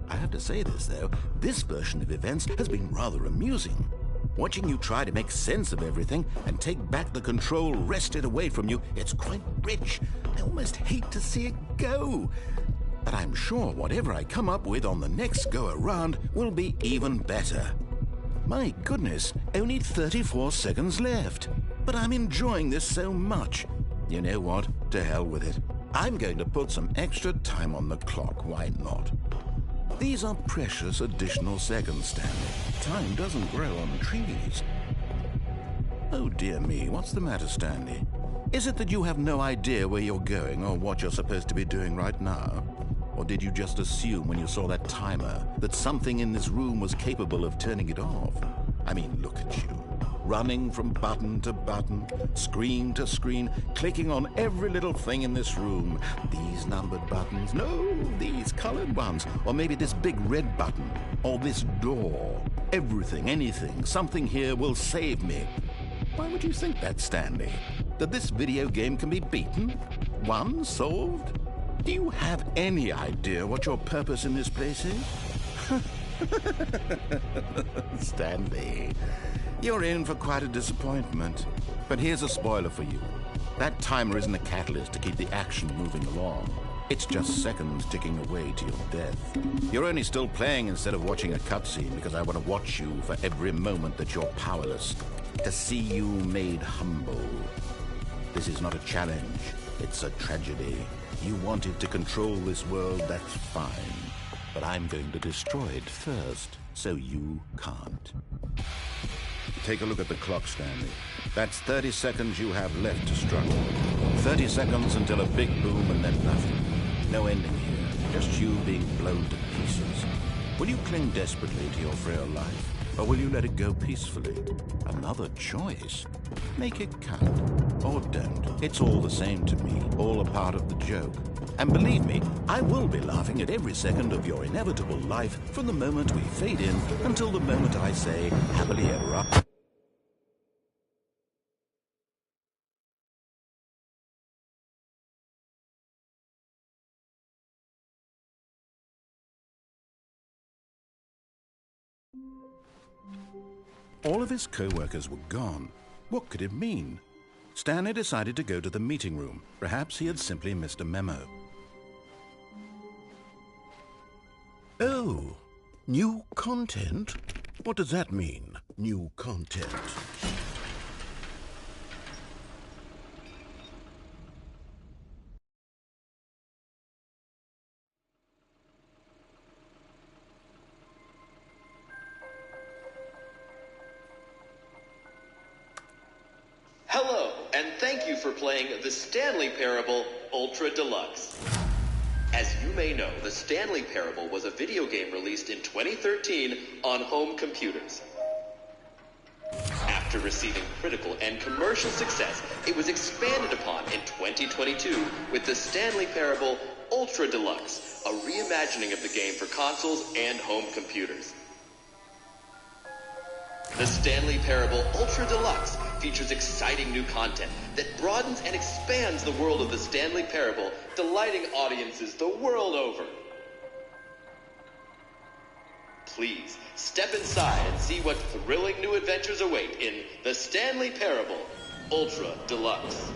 I have to say this, though, this version of events has been rather amusing. Watching you try to make sense of everything and take back the control wrested away from you, it's quite rich. I almost hate to see it go. But I'm sure whatever I come up with on the next go-around will be even better. My goodness, only 34 seconds left. But I'm enjoying this so much. You know what? To hell with it. I'm going to put some extra time on the clock. Why not? These are precious additional seconds, Stanley. Time doesn't grow on trees. Oh, dear me. What's the matter, Stanley? Is it that you have no idea where you're going or what you're supposed to be doing right now? Or did you just assume when you saw that timer that something in this room was capable of turning it off? I mean, look at you. Running from button to button, screen to screen, clicking on every little thing in this room. These numbered buttons, no, these colored ones, or maybe this big red button, or this door. Everything, anything, something here will save me. Why would you think that, Stanley? That this video game can be beaten? Won? Solved? Do you have any idea what your purpose in this place is? Stanley, you're in for quite a disappointment. But here's a spoiler for you. That timer isn't a catalyst to keep the action moving along. It's just seconds ticking away to your death. You're only still playing instead of watching a cutscene because I want to watch you for every moment that you're powerless. To see you made humble. This is not a challenge. It's a tragedy. You wanted to control this world, that's fine. But I'm going to destroy it first, so you can't. Take a look at the clock, Stanley. That's 30 seconds you have left to struggle. 30 seconds until a big boom and then nothing. No ending here, just you being blown to pieces. Will you cling desperately to your frail life, or will you let it go peacefully? Another choice. Make it count, or don't. It's all the same to me, all a part of the joke. And believe me, I will be laughing at every second of your inevitable life from the moment we fade in until the moment I say, happily ever after. All of his co-workers were gone. What could it mean? Stanley decided to go to the meeting room. Perhaps he had simply missed a memo. Oh, new content? What does that mean, new content?
Hello, for playing the Stanley Parable Ultra Deluxe. As you may know, the Stanley Parable was a video game released in 2013 on home computers. After receiving critical and commercial success, it was expanded upon in 2022 with the Stanley Parable Ultra Deluxe, a reimagining of the game for consoles and home computers. The Stanley Parable Ultra Deluxe features exciting new content that broadens and expands the world of the Stanley Parable, delighting audiences the world over. Please, step inside and see what thrilling new adventures await in the Stanley Parable Ultra Deluxe.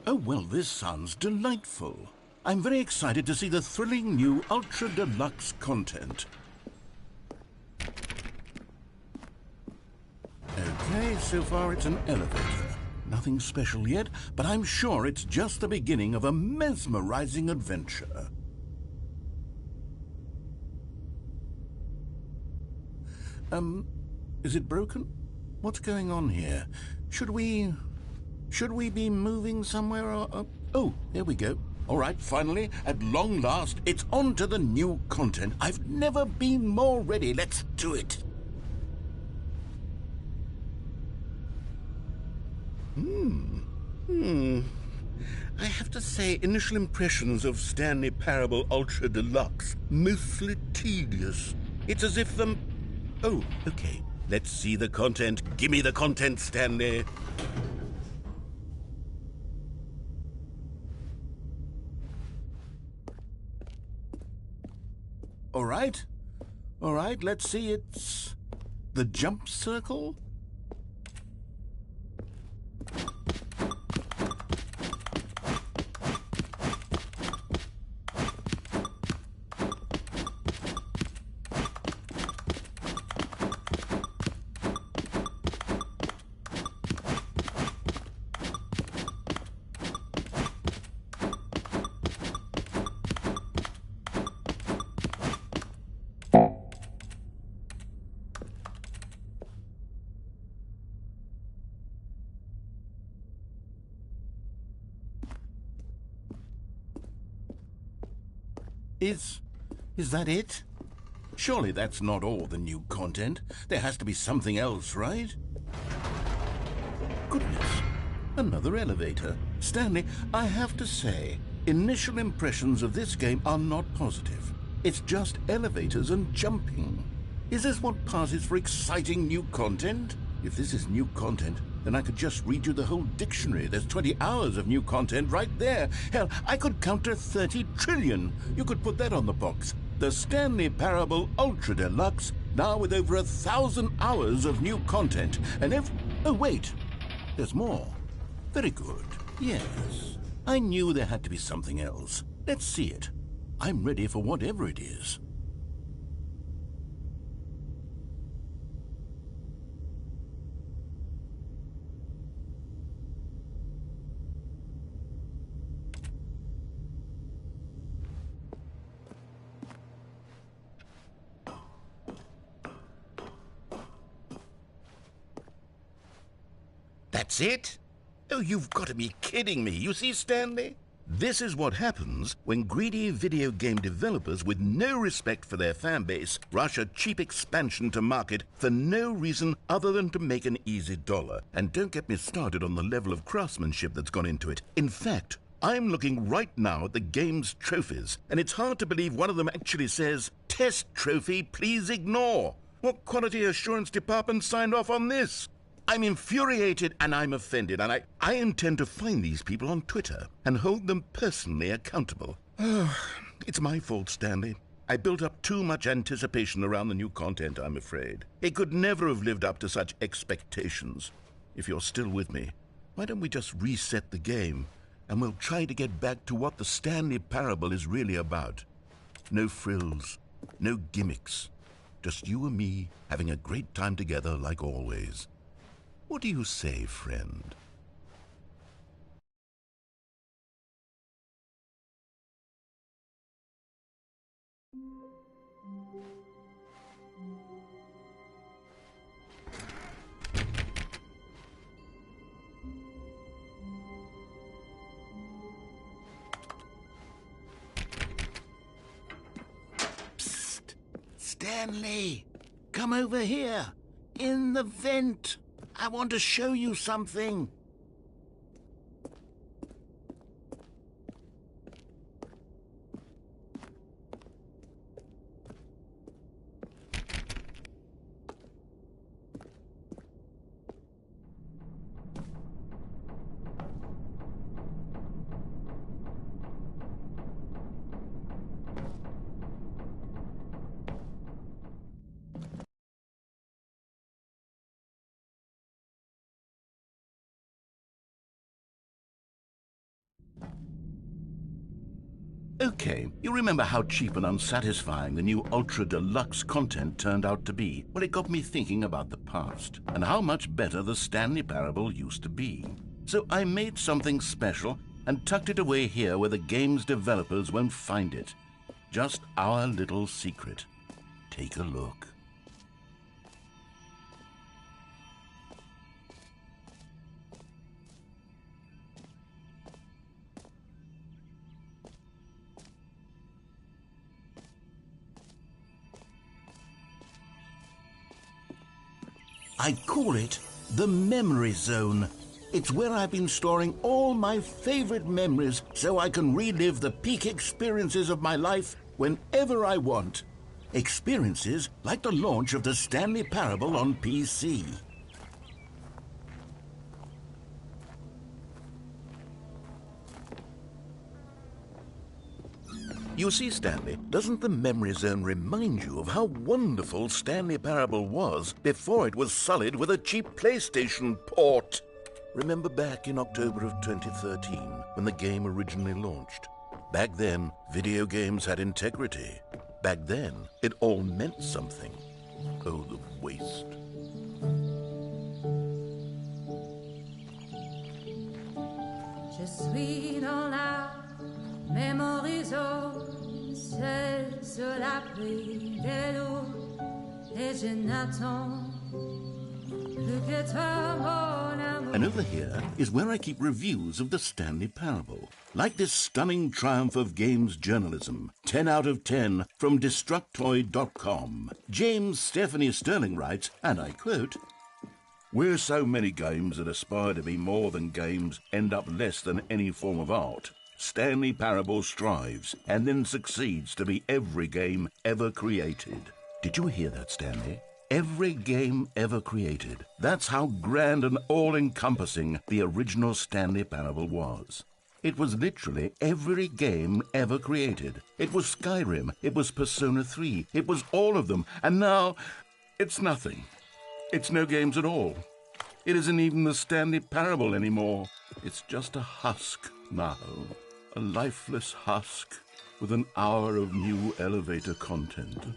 Oh, well, this sounds delightful. I'm very excited to see the thrilling new Ultra Deluxe content. Okay, so far it's an elevator. Nothing special yet, but I'm sure it's just the beginning of a mesmerizing adventure. Is it broken? What's going on here? Should we be moving somewhere or... Oh, here we go. All right, finally, at long last, it's on to the new content. I've never been more ready. Let's do it. I have to say, initial impressions of Stanley Parable Ultra Deluxe, mostly tedious. It's as if the... Oh, okay. Let's see the content. Give me the content, Stanley. All right, let's see. It's the jump circle. Is that it? Surely that's not all the new content. There has to be something else, right? Goodness, another elevator. Stanley, I have to say, initial impressions of this game are not positive. It's just elevators and jumping. Is this what passes for exciting new content? If this is new content, then I could just read you the whole dictionary. There's 20 hours of new content right there. Hell, I could count to 30 trillion. You could put that on the box. The Stanley Parable Ultra Deluxe, now with over 1,000 hours of new content. And oh, wait. There's more. Very good. Yes. I knew there had to be something else. Let's see it. I'm ready for whatever it is. That's it? Oh, you've got to be kidding me. You see, Stanley? This is what happens when greedy video game developers with no respect for their fan base rush a cheap expansion to market for no reason other than to make an easy dollar. And don't get me started on the level of craftsmanship that's gone into it. In fact, I'm looking right now at the game's trophies, and it's hard to believe one of them actually says, "Test trophy, please ignore." What quality assurance department signed off on this? I'm infuriated and I'm offended, and I intend to find these people on Twitter and hold them personally accountable. It's my fault, Stanley. I built up too much anticipation around the new content, I'm afraid. It could never have lived up to such expectations. If you're still with me, why don't we just reset the game, and we'll try to get back to what the Stanley Parable is really about. No frills, no gimmicks. Just you and me having a great time together like always. What do you say, friend? Stanley, come over here. In the vent. I want to show you something. Okay, you remember how cheap and unsatisfying the new Ultra Deluxe content turned out to be? Well, it got me thinking about the past and how much better the Stanley Parable used to be. So I made something special and tucked it away here where the game's developers won't find it. Just our little secret. Take a look. I call it the Memory Zone. It's where I've been storing all my favorite memories so I can relive the peak experiences of my life whenever I want. Experiences like the launch of the Stanley Parable on PC. You see, Stanley, doesn't the Memory Zone remind you of how wonderful Stanley Parable was before it was sullied with a cheap PlayStation port? Remember back in October of 2013, when the game originally launched? Back then, video games had integrity. Back then, it all meant something. Oh, the waste.
Je suis dans la Memory Zone, seul sur l'abri de l'eau, et je n'attends plus que toi, mon amour.
And over here is where I keep reviews of the Stanley Parable. Like this stunning triumph of games journalism, 10 out of 10 from Destructoid.com. James Stephanie Sterling writes, and I quote, "Where so many games that aspire to be more than games end up less than any form of art, Stanley Parable strives and then succeeds to be every game ever created." Did you hear that, Stanley? Every game ever created. That's how grand and all-encompassing the original Stanley Parable was. It was literally every game ever created. It was Skyrim, it was Persona 3, it was all of them, and now it's nothing. It's no games at all. It isn't even the Stanley Parable anymore. It's just a husk now. A lifeless husk with an hour of new elevator content.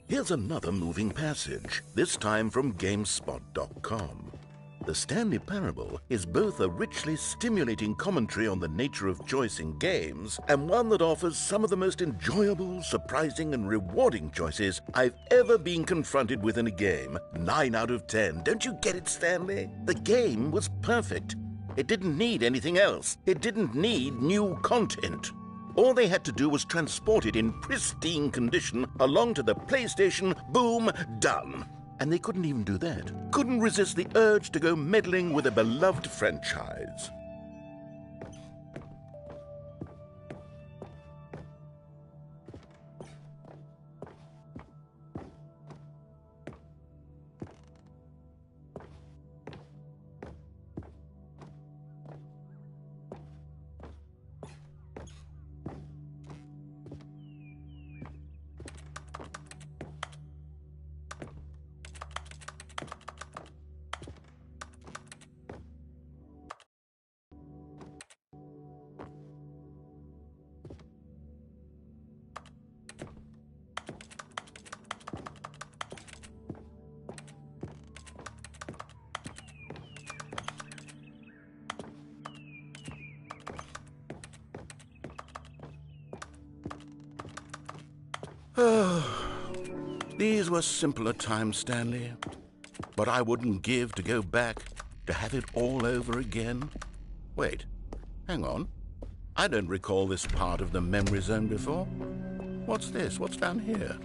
Here's another moving passage, this time from GameSpot.com. The Stanley Parable is both a richly stimulating commentary on the nature of choice in games and one that offers some of the most enjoyable, surprising, and rewarding choices I've ever been confronted with in a game. 9 out of 10. Don't you get it, Stanley? The game was perfect. It didn't need anything else. It didn't need new content. All they had to do was transport it in pristine condition along to the PlayStation, boom, done. And they couldn't even do that. Couldn't resist the urge to go meddling with a beloved franchise. These were simpler times, Stanley. But I wouldn't give to go back, to have it all over again. Wait, hang on. I don't recall this part of the memory zone before. What's this? What's down here?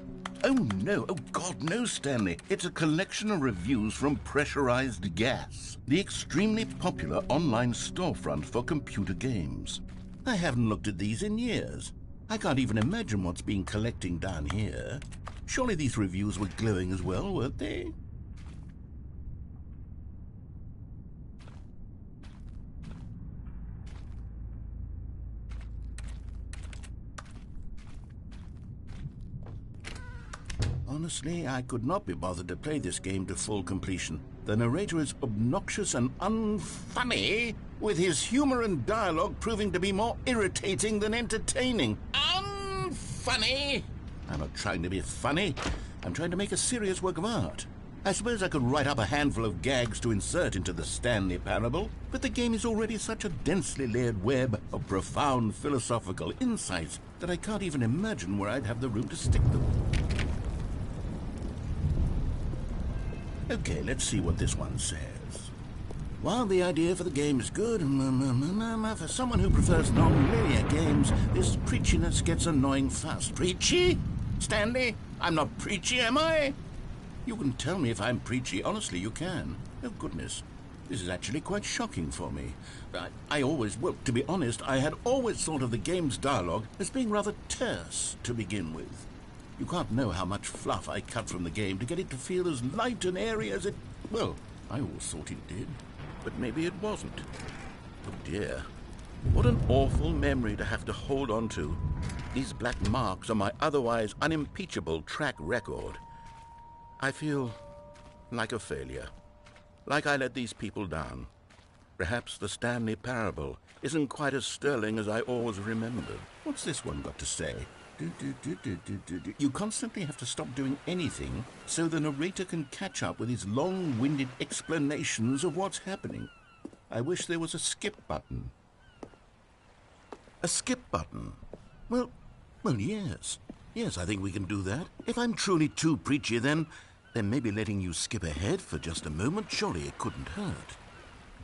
Oh, no. Oh, God, no, Stanley. It's a collection of reviews from Pressurized Gas, the extremely popular online storefront for computer games. I haven't looked at these in years. I can't even imagine what's been collecting down here. Surely these reviews were glowing as well, weren't they? Honestly, I could not be bothered to play this game to full completion. The narrator is obnoxious and unfunny, with his humor and dialogue proving to be more irritating than entertaining. Unfunny! I'm not trying to be funny. I'm trying to make a serious work of art. I suppose I could write up a handful of gags to insert into the Stanley Parable, but the game is already such a densely layered web of profound philosophical insights that I can't even imagine where I'd have the room to stick them. Okay, let's see what this one says. While the idea for the game is good, for someone who prefers non-linear games, this preachiness gets annoying fast. Preachy? Stanley? I'm not preachy, am I? You can tell me if I'm preachy. Honestly, you can. Oh, goodness. This is actually quite shocking for me. Well, to be honest, I had always thought of the game's dialogue as being rather terse to begin with. You can't know how much fluff I cut from the game to get it to feel as light and airy as it... Well, I always thought it did, but maybe it wasn't. Oh dear. What an awful memory to have to hold on to. These black marks on my otherwise unimpeachable track record. I feel like a failure. Like I let these people down. Perhaps the Stanley Parable isn't quite as sterling as I always remembered. What's this one got to say? You constantly have to stop doing anything so the narrator can catch up with his long-winded explanations of what's happening. I wish there was a skip button. A skip button? Well, yes. Yes, I think we can do that. If I'm truly too preachy, then maybe letting you skip ahead for just a moment, surely it couldn't hurt.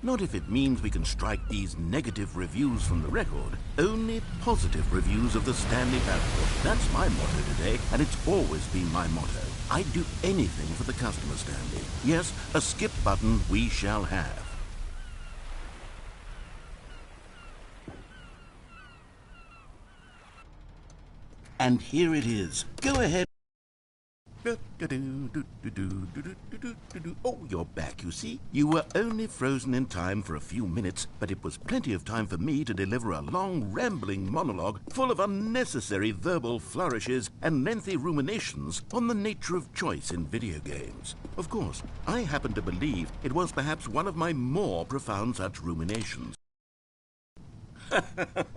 Not if it means we can strike these negative reviews from the record. Only positive reviews of the Stanley Parable. That's my motto today, and it's always been my motto. I'd do anything for the customer, Stanley. Yes, a skip button we shall have. And here it is. Go ahead. Oh, you're back, you see. You were only frozen in time for a few minutes, but it was plenty of time for me to deliver a long, rambling monologue full of unnecessary verbal flourishes and lengthy ruminations on the nature of choice in video games. Of course, I happen to believe it was perhaps one of my more profound such ruminations.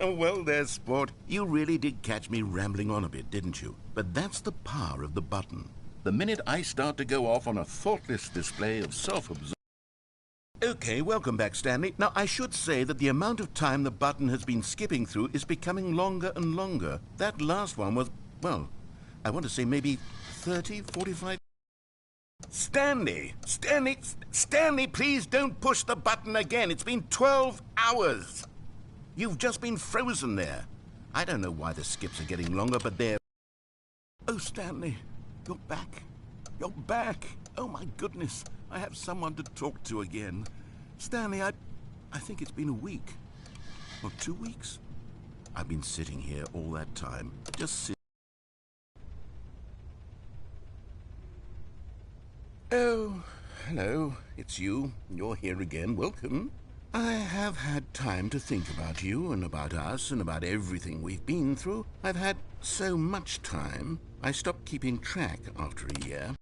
Well, there's sport. You really did catch me rambling on a bit, didn't you? But that's the power of the button. The minute I start to go off on a thoughtless display of self-absorption... Okay, welcome back, Stanley. Now, I should say that the amount of time the button has been skipping through is becoming longer and longer. That last one was, well, I want to say maybe 30, 45... Stanley, please don't push the button again. It's been 12 hours. You've just been frozen there. I don't know why the skips are getting longer, but they're... Oh, Stanley, you're back. You're back. Oh, my goodness. I have someone to talk to again. Stanley, I think it's been a week. Or 2 weeks. I've been sitting here all that time. Just sitting. Oh, hello. It's you. You're here again. Welcome. I have had time to think about you and about us and about everything we've been through. I've had so much time, I stopped keeping track after a year.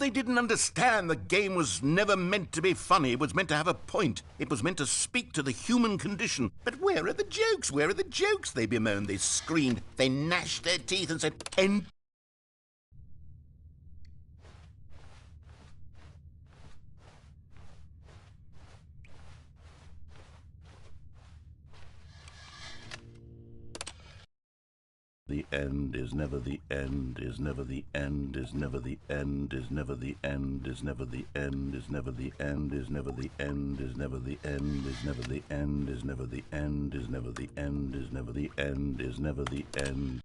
But they didn't understand the game was never meant to be funny. It was meant to have a point. It was meant to speak to the human condition. But where are the jokes? Where are the jokes? They bemoaned, they screamed, they gnashed their teeth and said, "End." The end is never the end, is never the end, is never the end, is never the end, is never the end, is never the end, is never the end, is never the end, is never the end, is never the end, is never the end, is never the end, is never the end.